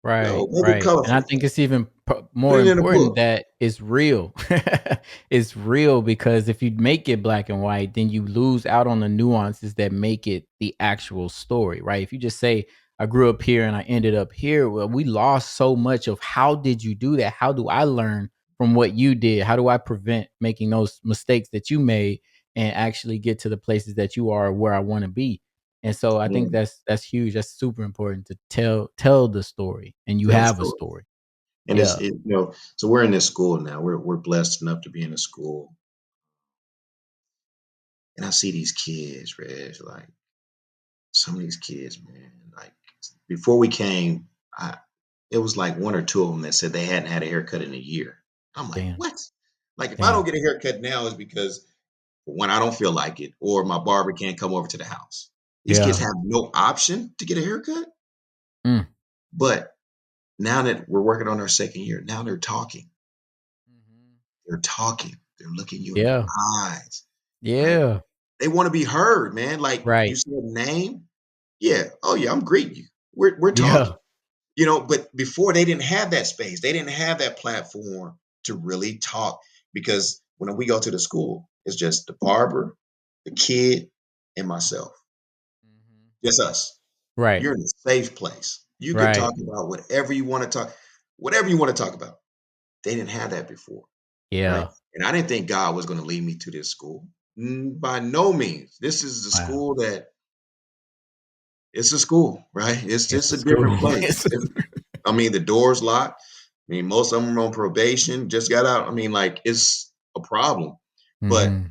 Right, No, make it right, and I colorful. think it's even Put more it in a important book. that it's real. It's real because if you make it black and white, then you lose out on the nuances that make it the actual story, right? If you just say, "I grew up here and I ended up here," well, we lost so much of how did you do that? How do I learn from what you did? How do I prevent making those mistakes that you made and actually get to the places that you are where I wanna be? And so I think Yeah, that's huge. That's super important to tell the story, and you tell the have a story. story. And Yeah, so we're in this school now. We're blessed enough to be in a school, and I see these kids, Reg, like some of these kids, man. Like before we came, I it was like one or two of them that said they hadn't had a haircut in a year. I'm like, damn, what? Like if I don't damn. get a haircut now, it's because when I don't feel like it, or my barber can't come over to the house. These kids Yeah. have no option to get a haircut. Mm. But now that we're working on our second year, now they're talking. Mhm. They're talking. They're looking you in the Yeah, eyes, right? yeah, They want to be heard, man. Like you right. said, name. Yeah. Oh yeah, I'm greeting you. We're talking. Yeah, But before they didn't have that space. They didn't have that platform to really talk because when we go to the school, it's just the barber, the kid, and myself. Mhm. Just us. right, You're in a safe place. You can right. talk about whatever you want to talk about. They didn't have that before, right? Yeah, And I didn't think God was going to lead me to this school. By no means. This is the wow. school that it's a school, right? It's It's just a a school. different place. I mean, the door's locked. I mean, most of them are on probation, just got out. I mean, like, it's a problem. But Hmm.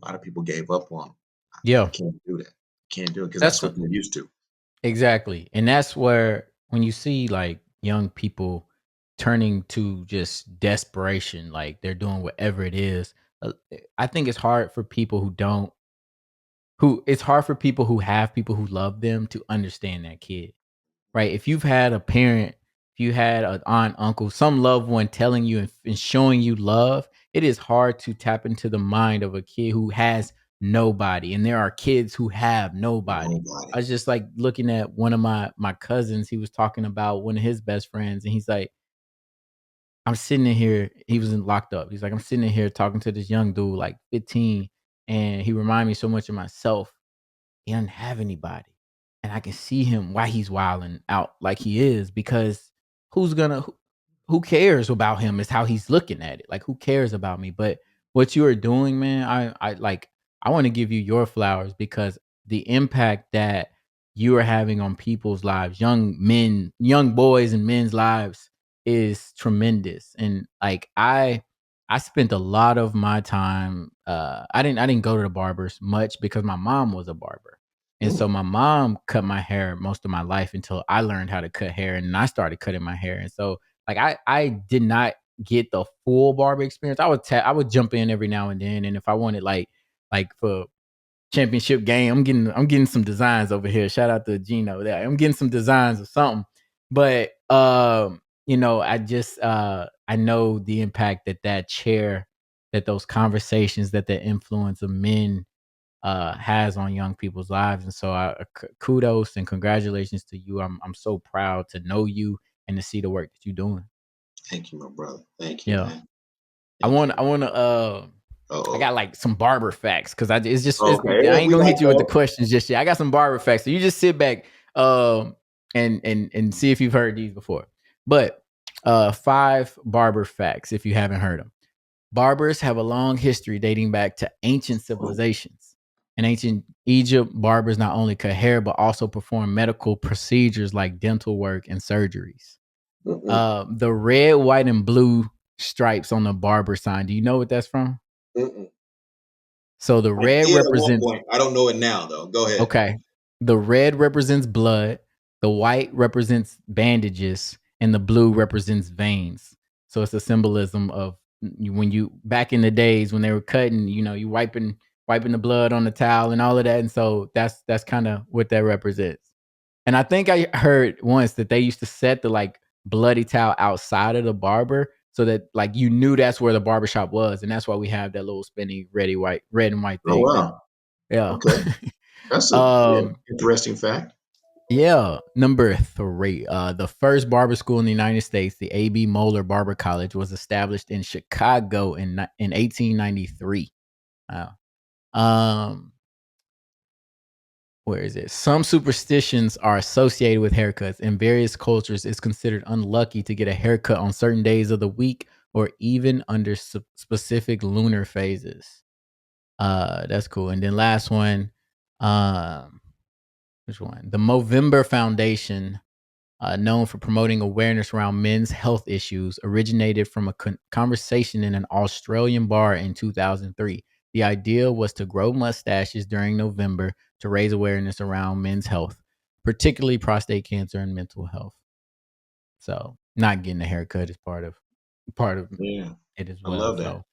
a lot of people gave up on 'em. I Yeah, can't do that. Can't do it because that's that's what they're used to. exactly, and that's where when you see like young people turning to just desperation, like they're doing whatever it is. I think it's hard for people who don't who it's hard for people who have people who love them to understand that kid. Right? If you've had a parent, if you had an aunt, uncle, some loved one telling you and showing you love, it is hard to tap into the mind of a kid who has nobody. And there are kids who have nobody. I Nobody. was just like looking at one of my cousins. He was talking about one of his best friends, and he's like, I'm sitting in here. He was locked up. He's like, I'm sitting in here talking to this young dude, like 15, and he reminded me so much of myself. He doesn't have anybody. And I can see him why he's wilding out like he is because who's gonna who cares about him is how he's looking at it. Like who cares about me? But what you are doing, man, I like I want to give you your flowers because the impact that you are having on people's lives, young men, young boys and men's lives is tremendous. And like I spent a lot of my time I didn't go to the barbers much because my mom was a barber. And so Mm, my mom cut my hair most of my life until I learned how to cut hair and I started cutting my hair. And so like I did not get the full barber experience. I would jump in every now and then, and if I wanted like for championship game, I'm getting some designs over here. Shout out to Gino there. I'm getting some designs of something. But I just I know the impact that chair, that those conversations, that the influence of men has on young people's lives. And so kudos and congratulations to you. I'm so proud to know you and to see the work that you're doing. thank you, my brother. Thank you, Yeah. man. I Thank want you. I want to I Uh-oh. got like some barber facts because Okay, I yeah, ain't we gonna like hit you with the those. questions just yet. I got some barber facts. So you just sit back and see if you've heard these before. But five barber facts if you haven't heard them. Barbers have a long history dating back to ancient civilizations. In ancient Egypt, barbers not only cut hair but also perform medical procedures like dental work and surgeries. Mm-mm, The red, white, and blue stripes on the barber sign. Do you know what that's from? mm-mm. So the I red did at one represents point. I don't know it now, though. Go ahead. okay. The red represents blood, the white represents bandages, and the blue represents veins. So it's a symbolism of when you back in the days when they were cutting, you wiping the blood on the towel and all of that. And so that's kind of what that represents. And I think I heard once that they used to set the like bloody towel outside of the barber so that like you knew that's where the barbershop was. And that's why we have that little spinny red and white Oh, thing now. wow. Yeah. Okay. That's a um interesting fact. yeah, number 3. The first barber school in the United States, the A.B. Moeller Barber College, was established in Chicago in 1893. Wow. Um, where is it? Some superstitions are associated with haircuts. In various cultures, it's considered unlucky to get a haircut on certain days of the week or even under specific lunar phases. That's cool. And then last one, um, which one? The Movember Foundation, known for promoting awareness around men's health issues, originated from a conversation in an Australian bar in 2003. The idea was to grow mustaches during November to raise awareness around men's health, particularly prostate cancer and mental health. So, not getting a haircut is part of Yeah, it as I well. love that. So,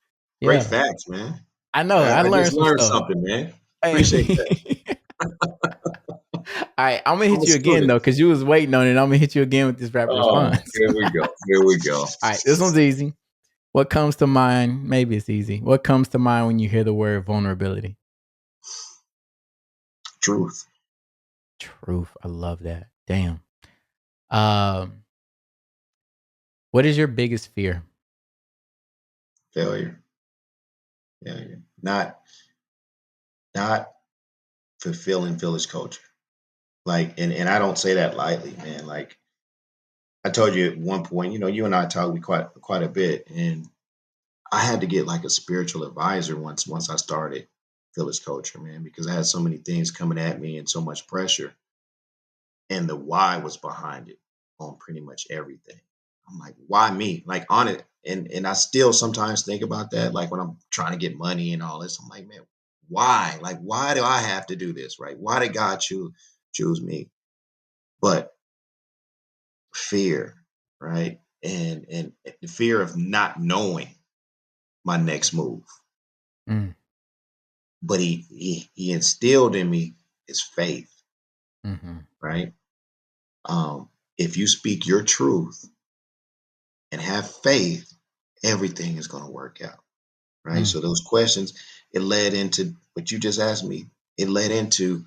Great yeah, facts, man. I know I I just learned some learned stuff. something, man. Appreciate that. Hey. All right, I'm gonna I'm a hit you again student. though, because you was waiting on it. I'm gonna hit you again with this rapid response. Oh, here we go. Here we go. All right, this one's easy. What comes to mind? Maybe it's easy. What comes to mind when you hear the word vulnerability? Truth. Truth. I love that. Damn. Um, what is your biggest fear? Failure. Failure. Not fulfilling village culture. Like, and I don't say that lightly, man. Like I told you at one point, you and I talked quite a bit, and I had to get like a spiritual advisor once I started village culture, man, because I had so many things coming at me and so much pressure. and the why was behind it on pretty much everything. I'm like, why me? Like on it, and I still sometimes think about that. Like when I'm trying to get money and all this, I'm like, man, why? Like, why do I have to do this? Right? Why did God choose me? But fear, right? And the fear of not knowing my next move. Mm, But he instilled in me his faith, mhm, right? If you speak your truth and have faith, everything is going to work out, right? mm, So those questions, it led into what you just asked me. It led into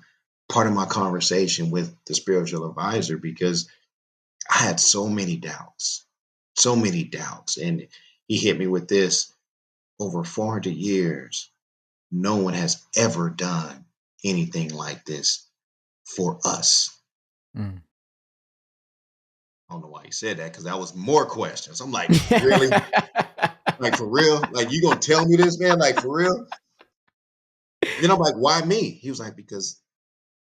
part of my conversation with the spiritual advisor because I had so many doubts, and he hit me with this: over 400 years, no one has ever done anything like this for us. mm. I don't know why he said that because that was more questions. I'm like, really? Like for real? Like you gonna tell me this, man? Like for real? Then I'm like, why me? He was like, because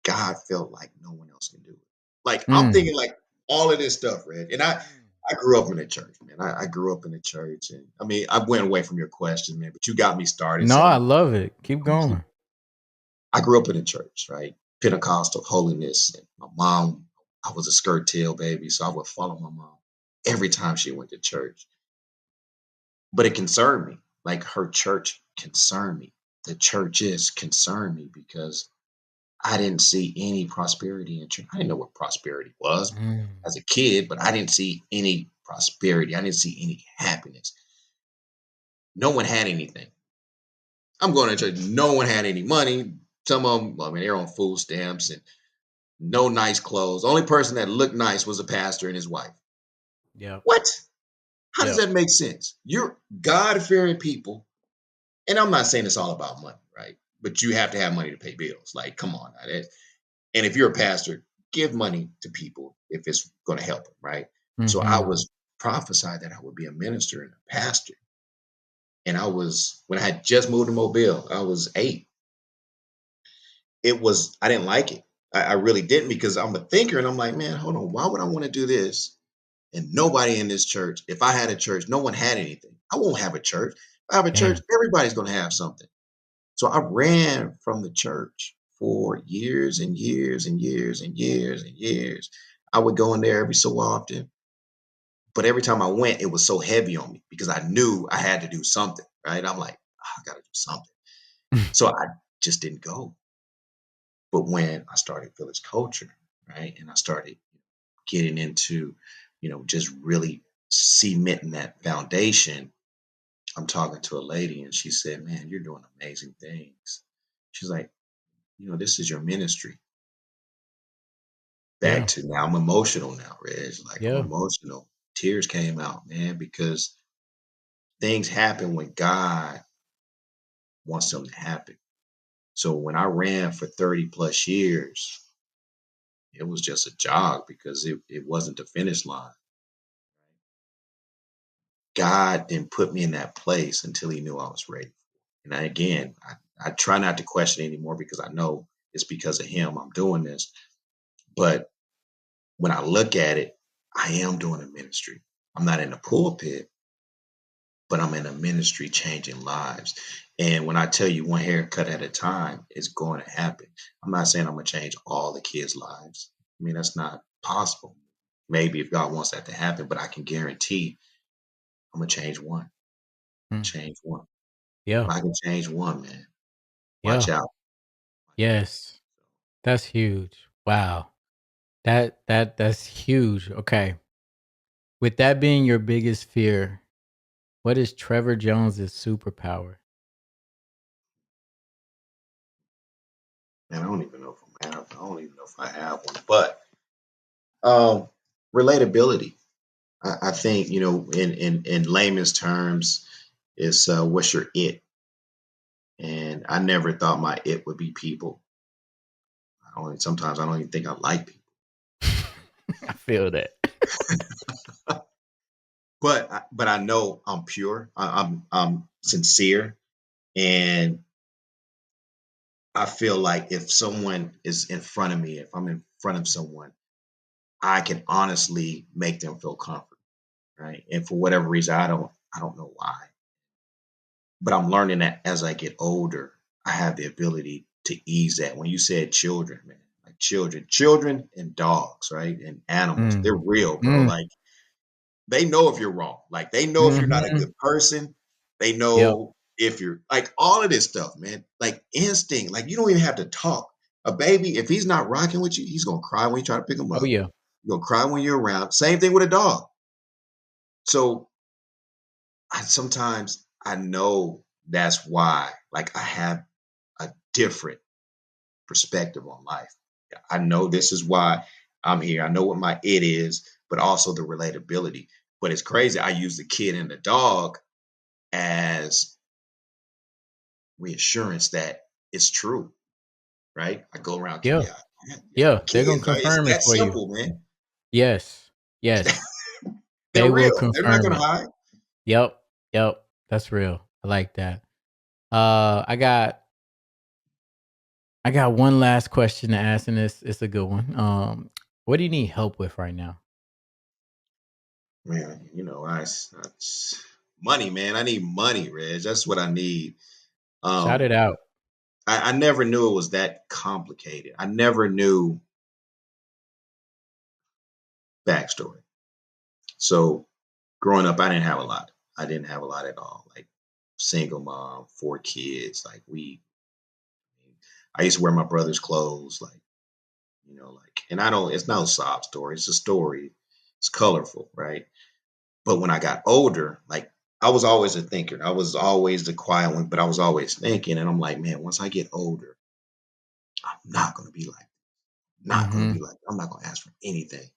God felt like no one else can do it. Like I'm Mm. thinking like all of this stuff, Red. And I grew up in the church, man. I grew up in the church, and I mean, I went away from your question, man, but you got me started. No, So I love it. Keep I'm gonna keep. going. I grew up in the church, right? Pentecostal holiness. And my mom, I was a skirt tail baby, so I would follow my mom every time she went to church. But it concerned me. Like her church concerned me. The churches concerned me because I didn't see any prosperity in church. I didn't know what prosperity was Mm. as a kid, but I didn't see any prosperity. I didn't see any happiness. No one had anything. I'm going to church. No one had any money. Some of them, I mean, they're on food stamps and no nice clothes. The only person that looked nice was a pastor and his wife. Yep. What? How does Yep. that make sense? You're God fearing people. And I'm not saying it's all about money, right? But you have to have money to pay bills. Like, come on. And if you're a pastor, give money to people if it's going to help them, right? So I Mhm. was prophesied that I would be a minister and a pastor. And when I had just moved to Mobile, I was 8. I didn't like it. I really didn't because I'm a thinker and I'm like, man, hold on. Why would I want to do this? And nobody in this church, if I had a church, no one had anything. I won't have a church. If I have a church, Damn. everybody's going to have something. So I ran from the church for years and years and years and years and years. I would go in there every so often, but every time I went, it was so heavy on me because I knew I had to do something, right? I'm like, "Ah, I got to do something." So I just didn't go. But when I started Village Culture, right, and I started getting into, just really cementing that foundation, I'm talking to a lady and she said, "Man, you're doing amazing things." She's like, "This is your ministry." Back Yeah. to now, I'm emotional now, Reg. Like I'm Yeah. emotional. Tears came out, man, because things happen when God wants them to happen. So when I ran for 30 plus years, it was just a jog because it wasn't the finish line. God didn't put me in that place until he knew I was ready. And I try not to question anymore because I know it's because of him I'm doing this. But when I look at it, I am doing a ministry. I'm not in the pulpit, but I'm in a ministry changing lives. And when I tell you one haircut at a time, it's going to happen. I'm not saying I'm going to change all the kids' lives. I mean, that's not possible. Maybe if God wants that to happen, but I can guarantee I'm going to change one. Mm. Change one. Yeah. If I can change one, man, watch Yeah. out. Yes. That's huge. Wow. That's huge. Okay. With that being your biggest fear, what is Trevor Jones's superpower? Man, I don't even know if I don't even know if I have one, but um, relatability. I think in layman's terms, is what's your it? And I never thought my it would be people. Sometimes I don't even think I like people, I feel that. but I know I'm pure. I'm sincere, and I feel like if someone is in front of me, if I'm in front of someone, I can honestly make them feel comfort, right? And for whatever reason, I don't know why, but I'm learning that as I get older, I have the ability to ease that. When you said children, man, like children and dogs, right? And animals, they're Mm. real, bro. Mm. Like they know if you're wrong. Like they know if you're not a Mhm. good person. They Yep. know if you're like all of this stuff, man. Like instinct. Like you don't even have to talk. A baby, if he's not rocking with you, he's gonna cry when you try to pick him Oh, up. yeah. You're gonna cry when you're around. Same thing with a dog. So sometimes I know that's why, like, I have a different perspective on life. I know this is why I'm here. I know what my it is, but also the relatability. But it's crazy. I use the kid and the dog as reassurance that it's true, right? I go around, Yeah. yeah, yeah, yeah. Yeah. They're gonna Kids are, it's confirm it that for you. simple, man. Yes. Yes. They're They will real. They're not confirm gonna it. hide. Yep. Yep. That's real. I like that. I got one last question to ask, and it's a good one. What do you need help with right now? Man, money, man. I need money, Reg. That's what I need. Shout it Um, out. I never knew it was that complicated. I never knew backstory. So growing up, I didn't have a lot. I didn't have a lot at all. Like single mom, 4 kids. I used to wear my brother's clothes. And I don't. It's no sob story. It's a story. It's colorful, right? But when I got older, like I was always a thinker. I was always the quiet one, but I was always thinking. And I'm like, man, once I get older, I'm not gonna be like, not gonna be Mhm. like, I'm not gonna ask for anything. Mm.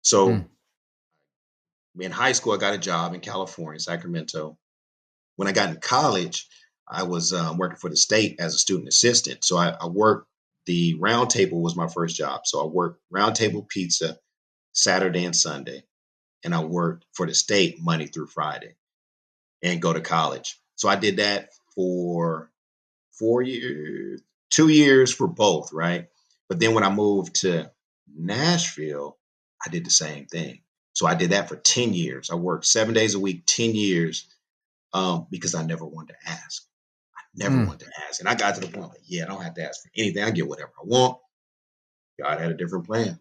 So in high school, I got a job in California, Sacramento. When I got in college, I was working for the state as a student assistant. So I worked, the round table was my first job. So I worked round table pizza Saturday and Sunday. And I worked for the state Monday through Friday and go to college. So I did that for 4 years, 2 years for both, right? But then when I moved to Nashville, I did the same thing. So I did that for 10 years. I worked 7 days a week, 10 years, because I never wanted to ask. Never Mm. wanted to ask. And I got to the point like, yeah, I don't have to ask for anything. I get whatever I want. God had a different plan.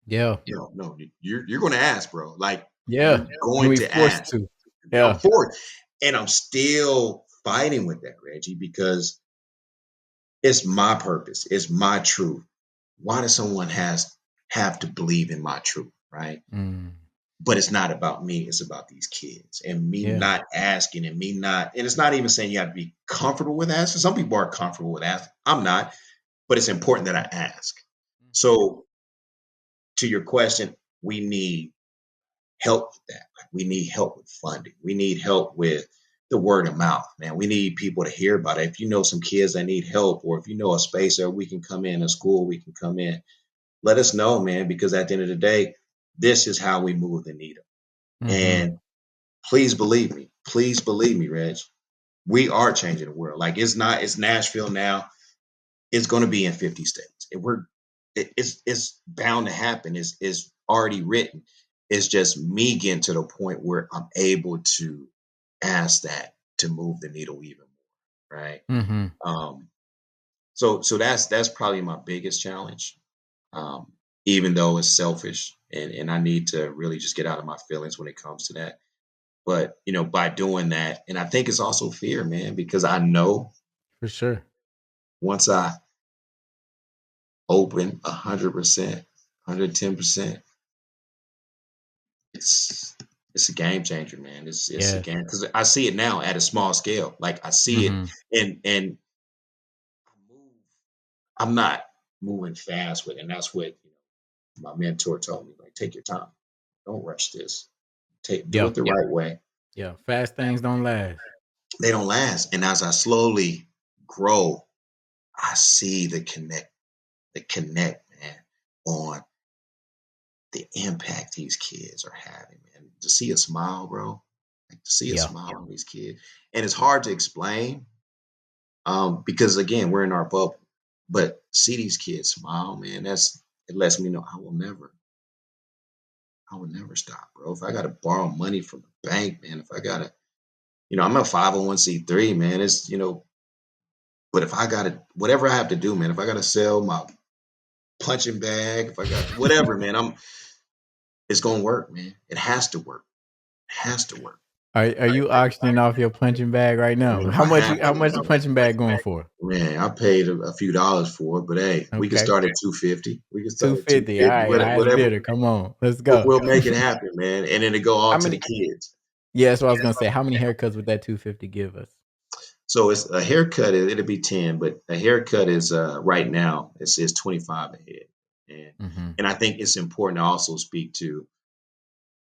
Yeah. No, you're going to ask, bro. Like Yeah. you're And going we to forced ask. to. I'm Yeah. for it. And I'm still fighting with that, Reggie, because it's my purpose. It's my truth. Why does someone has have to believe in my truth, right? Mm. But it's not about me. It's about these kids and me Yeah. not asking and me not. And it's not even saying you have to be comfortable with asking. Some people are comfortable with asking. I'm not, but it's important that I ask. Mhm. So to your question, we need help with that. Like, we need help with funding. We need help with the word of mouth, man. We need people to hear about it. If you know some kids that need help, or if you know a space where we can come in, a school we can come in, let us know, man, because at the end of the day, this is how we move the needle. Mhm. And please believe me. Please believe me, Reg. We are changing the world. Like it's Nashville now. It's going to be in 50 states. It's bound to happen. It's already written. It's just me getting to the point where I'm able to ask that to move the needle even more, right? Mhm. Um, so that's probably my biggest challenge. Um, Even though it's selfish and I need to really just get out of my feelings when it comes to that. But by doing that, and I think it's also fear, man, because I know For sure. once I open 100%, 110%, it's it's a game changer, man. It's a Yes. game because I see it now at a small scale. Like I see it, Mhm. and I move. I'm not moving fast with it, and that's what my mentor told me. Like, take your time. Don't rush this. Do Yeah. it the right way. Yeah. Fast things don't last. They don't last. And as I slowly grow, I see the connect, man, on the impact these kids are having, man. To see a smile, bro, like to see a Yeah. smile on these kids, and it's hard to explain, because again, we're in our bubble. But see these kids smile, man. It lets me know I will never. I would never stop, bro. If I got to borrow money from the bank, man, if I got to, I'm a 501c3, man. But if I got to, whatever I have to do, man, if I got to sell my punching bag, if I got whatever, man, it's going to work, man. It has to work. It has to work. Are you auctioning off your punching bag right now? If I have How to, much the punching bag going for? man, I paid a few dollars for it, but hey, we can Okay. start at 250. We can start at 250. All 250, right, highest whatever. bidder. Come on. Let's go. We'll make it happen, man. And then it go all How to the many kids. Yeah, that's what I was gonna say. How many haircuts would that 250 give us? So it's a haircut. It'll be 10, but a haircut is right now it says 25 a head, and Mhm. and I think it's important to also speak to.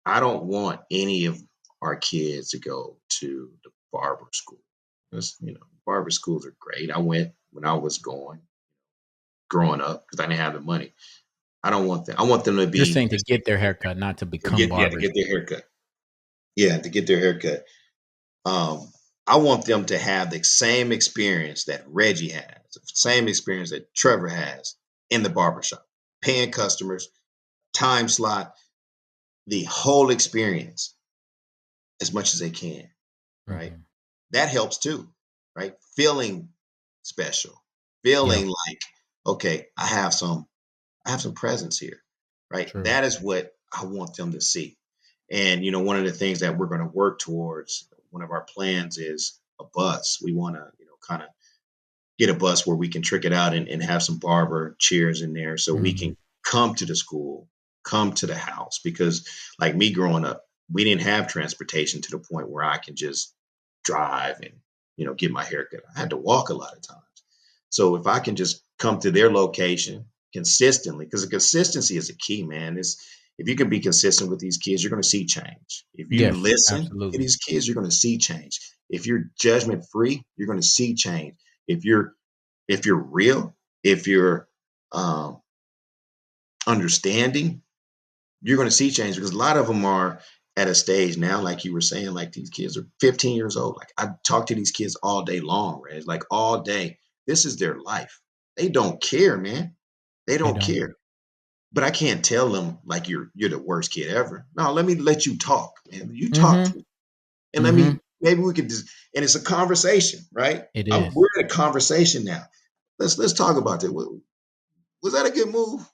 I don't want any of our kids to go to the barber school. Because, barber schools are great. I went when I was growing up because I didn't have the money. I don't want them. I want them to You're be saying to get their haircut, not to to become get yeah to barbers. get their haircut. Yeah, to get their haircut. Um, I want them to have the same experience that Reggie has, the same experience that Trevor has in the barbershop, paying customers, time slot, the whole experience as much as they can, right? Mhm. That helps too, right? Feeling special, Yep. feeling like, okay, I have some presence here, right? True. That is what I want them to see. And one of the things that we're going to work towards, one of our plans is a bus. We want to, kind of get a bus where we can trick it out and have some barber chairs in there so we Mhm. can come to the school, come to the house. Because like me growing up, we didn't have transportation to the point where I can just drive and, get my hair cut. I had to walk a lot of times. So if I can just come to their location consistently, because the consistency is a key, man. If you can be consistent with these kids, you're going to see change. If you Yes, listen to absolutely. these kids, you're going to see change. If you're judgment free, you're going to see change. If you're real, if you're um, understanding, you're going to see change because a lot of them are at a stage now, like you were saying, like these kids are 15 years old. Like I talk to these kids all day long, right? Like all day. This is their life. They don't care, man. They They don't don't. care. But I can't tell them like you're the worst kid ever. No, let me let you talk, man. You talk Mhm. to me, and Mhm. maybe we could just, and it's a conversation, right? It is. We're in a conversation now. Let's talk about that. Was that a good move?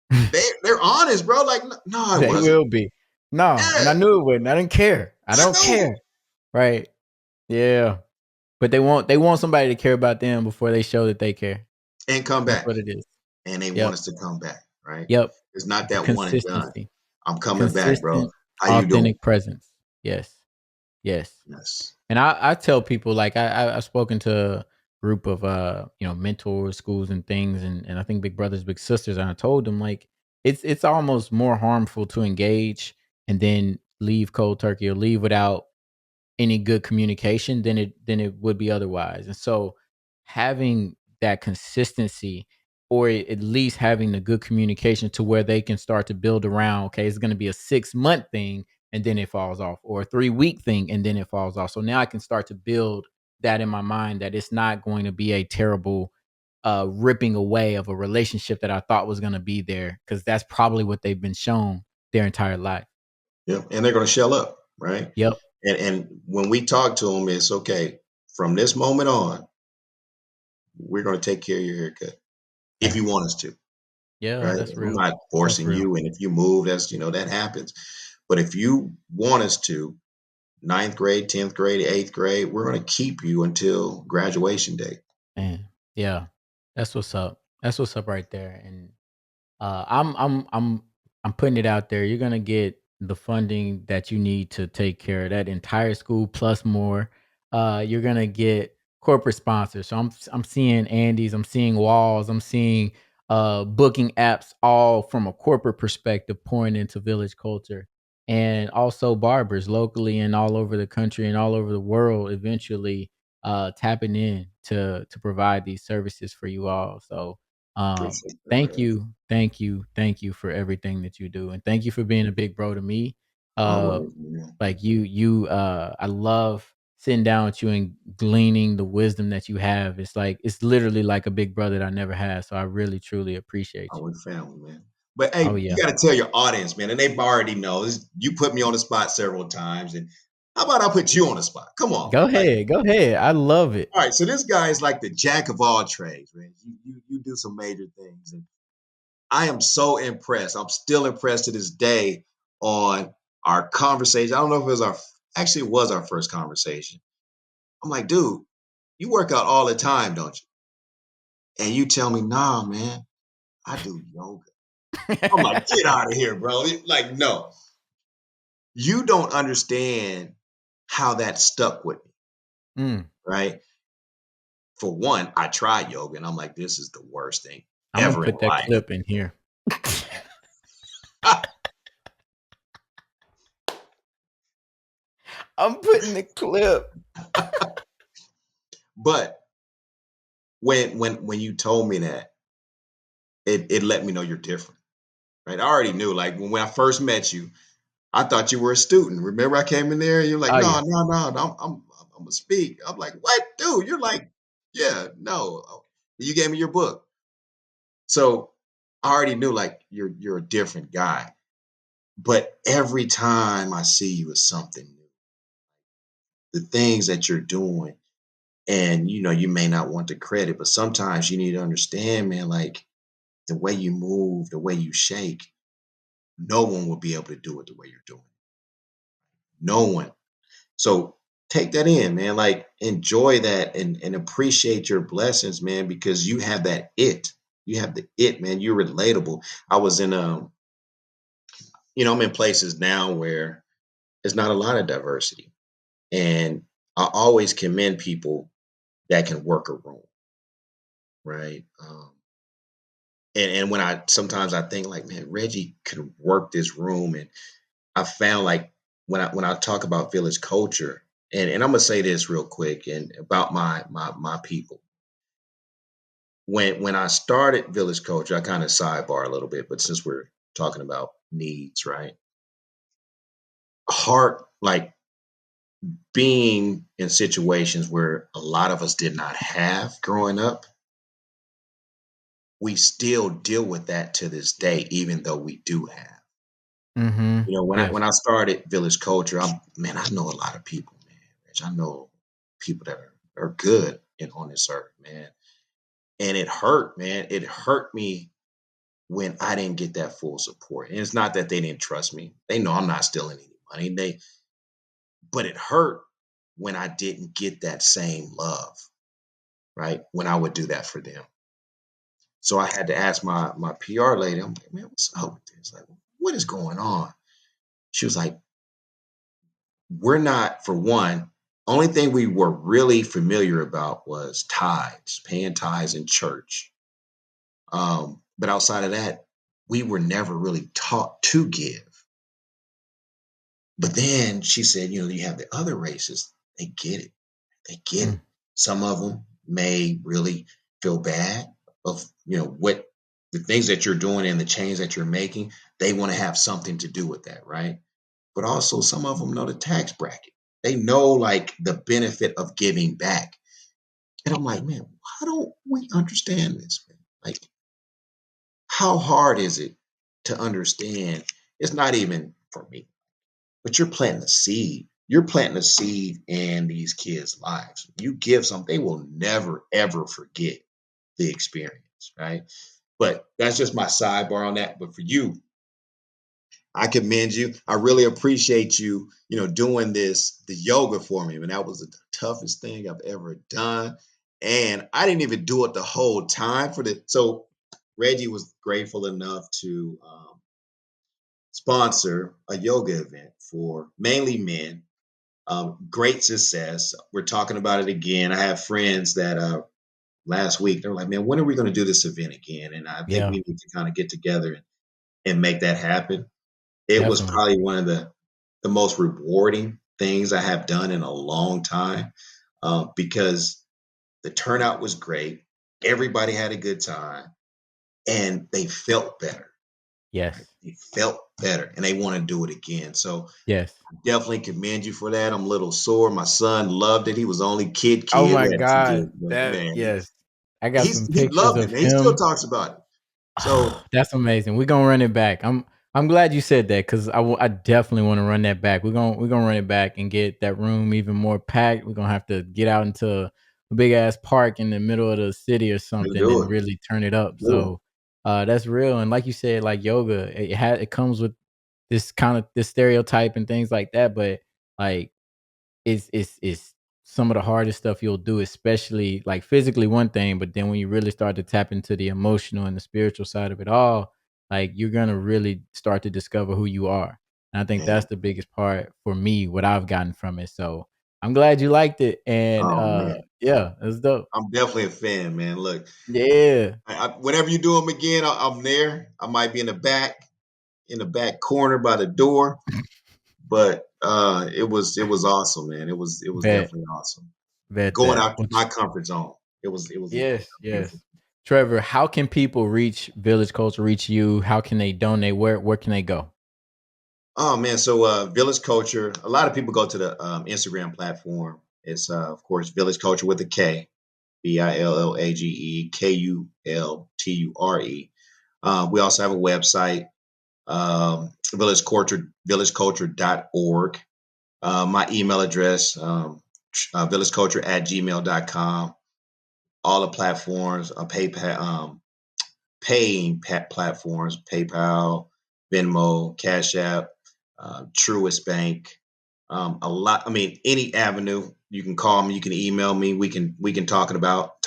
They're honest, bro. Like, no, it They wasn't. will be. No, and Yeah, I knew it wouldn't. I didn't care. I I don't know. care. Right. Yeah. But they want somebody to care about them before they show that they care. And come That's back. what it is. And they want Yep. us to come back, right? Yep. It's not The that one and done. consistency. I'm coming back, bro. Consistent, How you doing? authentic presence. Yes. Yes. Yes. And I tell people like I've spoken to a group of mentors, schools and things and I think big brothers, big sisters, and I told them like it's almost more harmful to engage and then leave cold turkey or leave without any good communication than it would be otherwise. And so having that consistency or at least having the good communication to where they can start to build around, okay, it's going to be a 6-month thing and then it falls off or a 3-week thing and then it falls off. So now I can start to build that in my mind that it's not going to be a terrible ripping away of a relationship that I thought was going to be there because that's probably what they've been shown their entire life. Yep. And they're gonna shell up, right? Yep. And when we talk to them, it's okay. From this moment on, we're gonna take care of your haircut if you Facts. want us to, Yeah, right? that's I'm real. not That's forcing real. you, and if you move, that happens. But if you want us to, ninth grade, 10th grade, eighth grade, we're gonna keep you until graduation day. Man, yeah, that's what's up. That's what's up right there. And I'm putting it out there. You're gonna get the funding that you need to take care of that entire school plus more. You're gonna get corporate sponsors. So I'm seeing Andy's, I'm seeing Walls, I'm seeing booking apps all from a corporate perspective pouring into Village Culture. And also barbers locally and all over the country and all over the world eventually tapping in to provide these services for you all. So Appreciate that, thank man. you, thank you for everything that you do, and thank you for being a big bro to me. Uh, Always, man. like I love sitting down with you and gleaning the wisdom that you have. It's like it's literally like a big brother that I never had. So I really truly appreciate you. Always family, man. But Oh hey, you yeah. got to tell your audience, man, and they already know. You put me on the spot several times, and how about I put you on the spot? Come on, Go man. Like, ahead. Go ahead. I love it. all right, so this guy is like the jack of all trades, man. You do some major things, and I am so impressed. I'm still impressed to this day on our conversation. I don't know if it was actually it was our first conversation. I'm like, dude, you work out all the time, don't you? And you tell me, nah, man, I do yoga. I'm like, get out of here, bro. Like, no, you don't understand how that stuck with me, Mm, right? For one, I tried yoga and I'm like, this is the worst thing I'm gonna ever in put that life. clip in here. I'm putting the clip. But when you told me that, it let me know you're different. Right. I already knew, like when I first met you, I thought you were a student. Remember, I came in there and you're like, Oh yeah. no, no, no, no, I'm gonna speak. I'm like, what, dude? You're like, yeah, no. You gave me your book. So I already knew like you're a different guy. But every time I see you it's something new. The things that you're doing, and you may not want the credit, but sometimes you need to understand, man, like the way you move, the way you shake, no one will be able to do it the way you're doing it. No one. So take that in, man. Like enjoy that and appreciate your blessings, man, because you have that it. You have the it, man. You're relatable. I was in I'm in places now where there's not a lot of diversity. And I always commend people that can work a room, right? And when I think like, man, Reggie could work this room, and I found like when I talk about village culture, and I'm gonna say this real quick and about my people. When I started village culture, I kind of sidebar a little bit, but since we're talking about needs, right? Heart, like being in situations where a lot of us did not have growing up, we still deal with that to this day, even though we do have. Mm-hmm. When I Yes. when I started Village Culture, I know a lot of people, man. Rich. I know people that are good on this earth, man. And it hurt, man. It hurt me when I didn't get that full support. And it's not that they didn't trust me. They know I'm not stealing any money. But it hurt when I didn't get that same love, right? When I would do that for them. So I had to ask my PR lady, I'm like, man, what's up with this? Like, what is going on? She was like, we're not, for one, only thing we were really familiar about was tithes, paying tithes in church. But outside of that, we were never really taught to give. But then she said, you have the other races, they get it. They get Mm, it. Some of them may really feel bad of, what the things that you're doing and the change that you're making. They want to have something to do with that, right? But also some of them know the tax bracket. They know like the benefit of giving back. And I'm like, man, why don't we understand this, man? Like, how hard is it to understand? It's not even for me, but you're planting a seed. You're planting a seed in these kids' lives. You give something, they will never, ever forget the experience, right? But that's just my sidebar on that. But for you, I commend you. I really appreciate you, doing the yoga for me. And that was the toughest thing I've ever done. And I didn't even do it the whole time so Reggie was grateful enough to sponsor a yoga event for mainly men. Great success. We're talking about it again. I have friends that last week, they're like, man, when are we going to do this event again? And I think yeah. we need to kind of get together and make that happen. It was Definitely. probably one of the most rewarding things I have done in a long time, because the turnout was great. Everybody had a good time, and they felt better. Right? Yes. They felt better, and they want to do it again. So Yes. definitely commend you for that. I'm a little sore. My son loved it. He was the only Oh kid my that attended God. it, but That man, yes. I got some he pictures loved it, of man. He still him. talks about it. So That's amazing. We're gonna run it back. I'm glad you said that because I definitely want to run that back. We're gonna run it back and get that room even more packed. We're gonna have to get out into a big ass park in the middle of the city or let's something do and it. really turn it up. Let's do it. So that's real. And like you said, like yoga, it comes with this kind of this stereotype and things like that. But like it's some of the hardest stuff you'll do, especially like physically one thing, but then when you really start to tap into the emotional and the spiritual side of it all, like you're gonna really start to discover who you are. And I think Man. that's the biggest part for me, what I've gotten from it. So I'm glad you liked it. And Oh man. yeah, it's dope. I'm definitely a fan, man. Look, Yeah. whenever you do them again, I'm there. I might be in the back corner by the door, but it was awesome, man. It was Bet. definitely awesome. Bet Going that. out my comfort zone. It was a Yes, beautiful. yes. Trevor, how can people reach Village Culture, reach you? How can they donate? Where can they go? Oh man, so Village Culture. A lot of people go to the Instagram platform. It's of course Village Culture with a K, VillagekUlture. We also have a website, Village Culture, villageculture.org. My email address, villageculture at gmail.com. All the platforms, PayPal, paying platforms, PayPal, Venmo, Cash App, Truist Bank, a lot. I mean, any avenue you can call me, you can email me. We can talk it out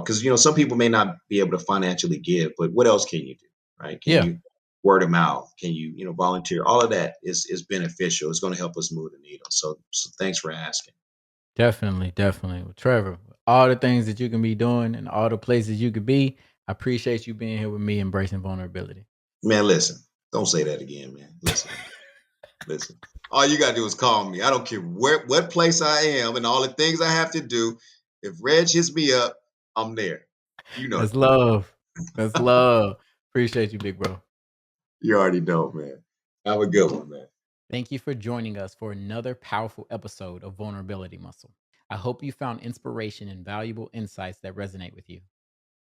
because some people may not be able to financially give, but what else can you do, right? Can Yeah. you word of mouth? Can you volunteer? All of that is beneficial. It's going to help us move the needle. So thanks for asking, Definitely, definitely. Well, Trevor, all the things that you can be doing and all the places you could be, I appreciate you being here with me, embracing vulnerability. man. Listen, don't say that again, man. Listen. Listen, all you gotta do is call me. I don't care what place I am and all the things I have to do. If Reg hits me up, I'm there. You know That's love. That's that. love. Appreciate you, big bro. You already know, man. Have a good one, man. Thank you for joining us for another powerful episode of Vulnerability Muscle. I hope you found inspiration and valuable insights that resonate with you.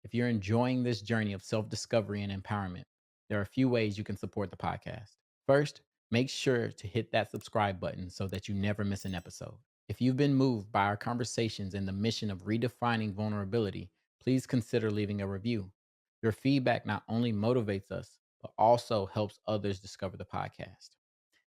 If you're enjoying this journey of self discovery and empowerment, there are a few ways you can support the podcast. First, make sure to hit that subscribe button so that you never miss an episode. If you've been moved by our conversations and the mission of redefining vulnerability, please consider leaving a review. Your feedback not only motivates us, but also helps others discover the podcast.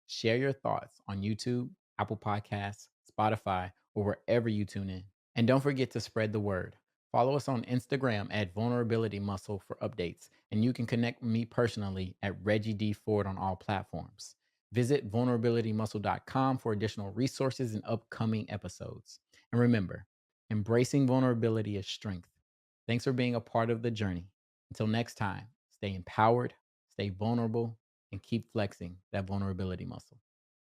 Share your thoughts on YouTube, Apple Podcasts, Spotify, or wherever you tune in. And don't forget to spread the word. Follow us on Instagram at Vulnerability Muscle for updates, and you can connect with me personally at Reggie D Ford on all platforms. Visit vulnerabilitymuscle.com for additional resources and upcoming episodes. And remember, embracing vulnerability is strength. Thanks for being a part of the journey. Until next time, stay empowered, stay vulnerable, and keep flexing that vulnerability muscle.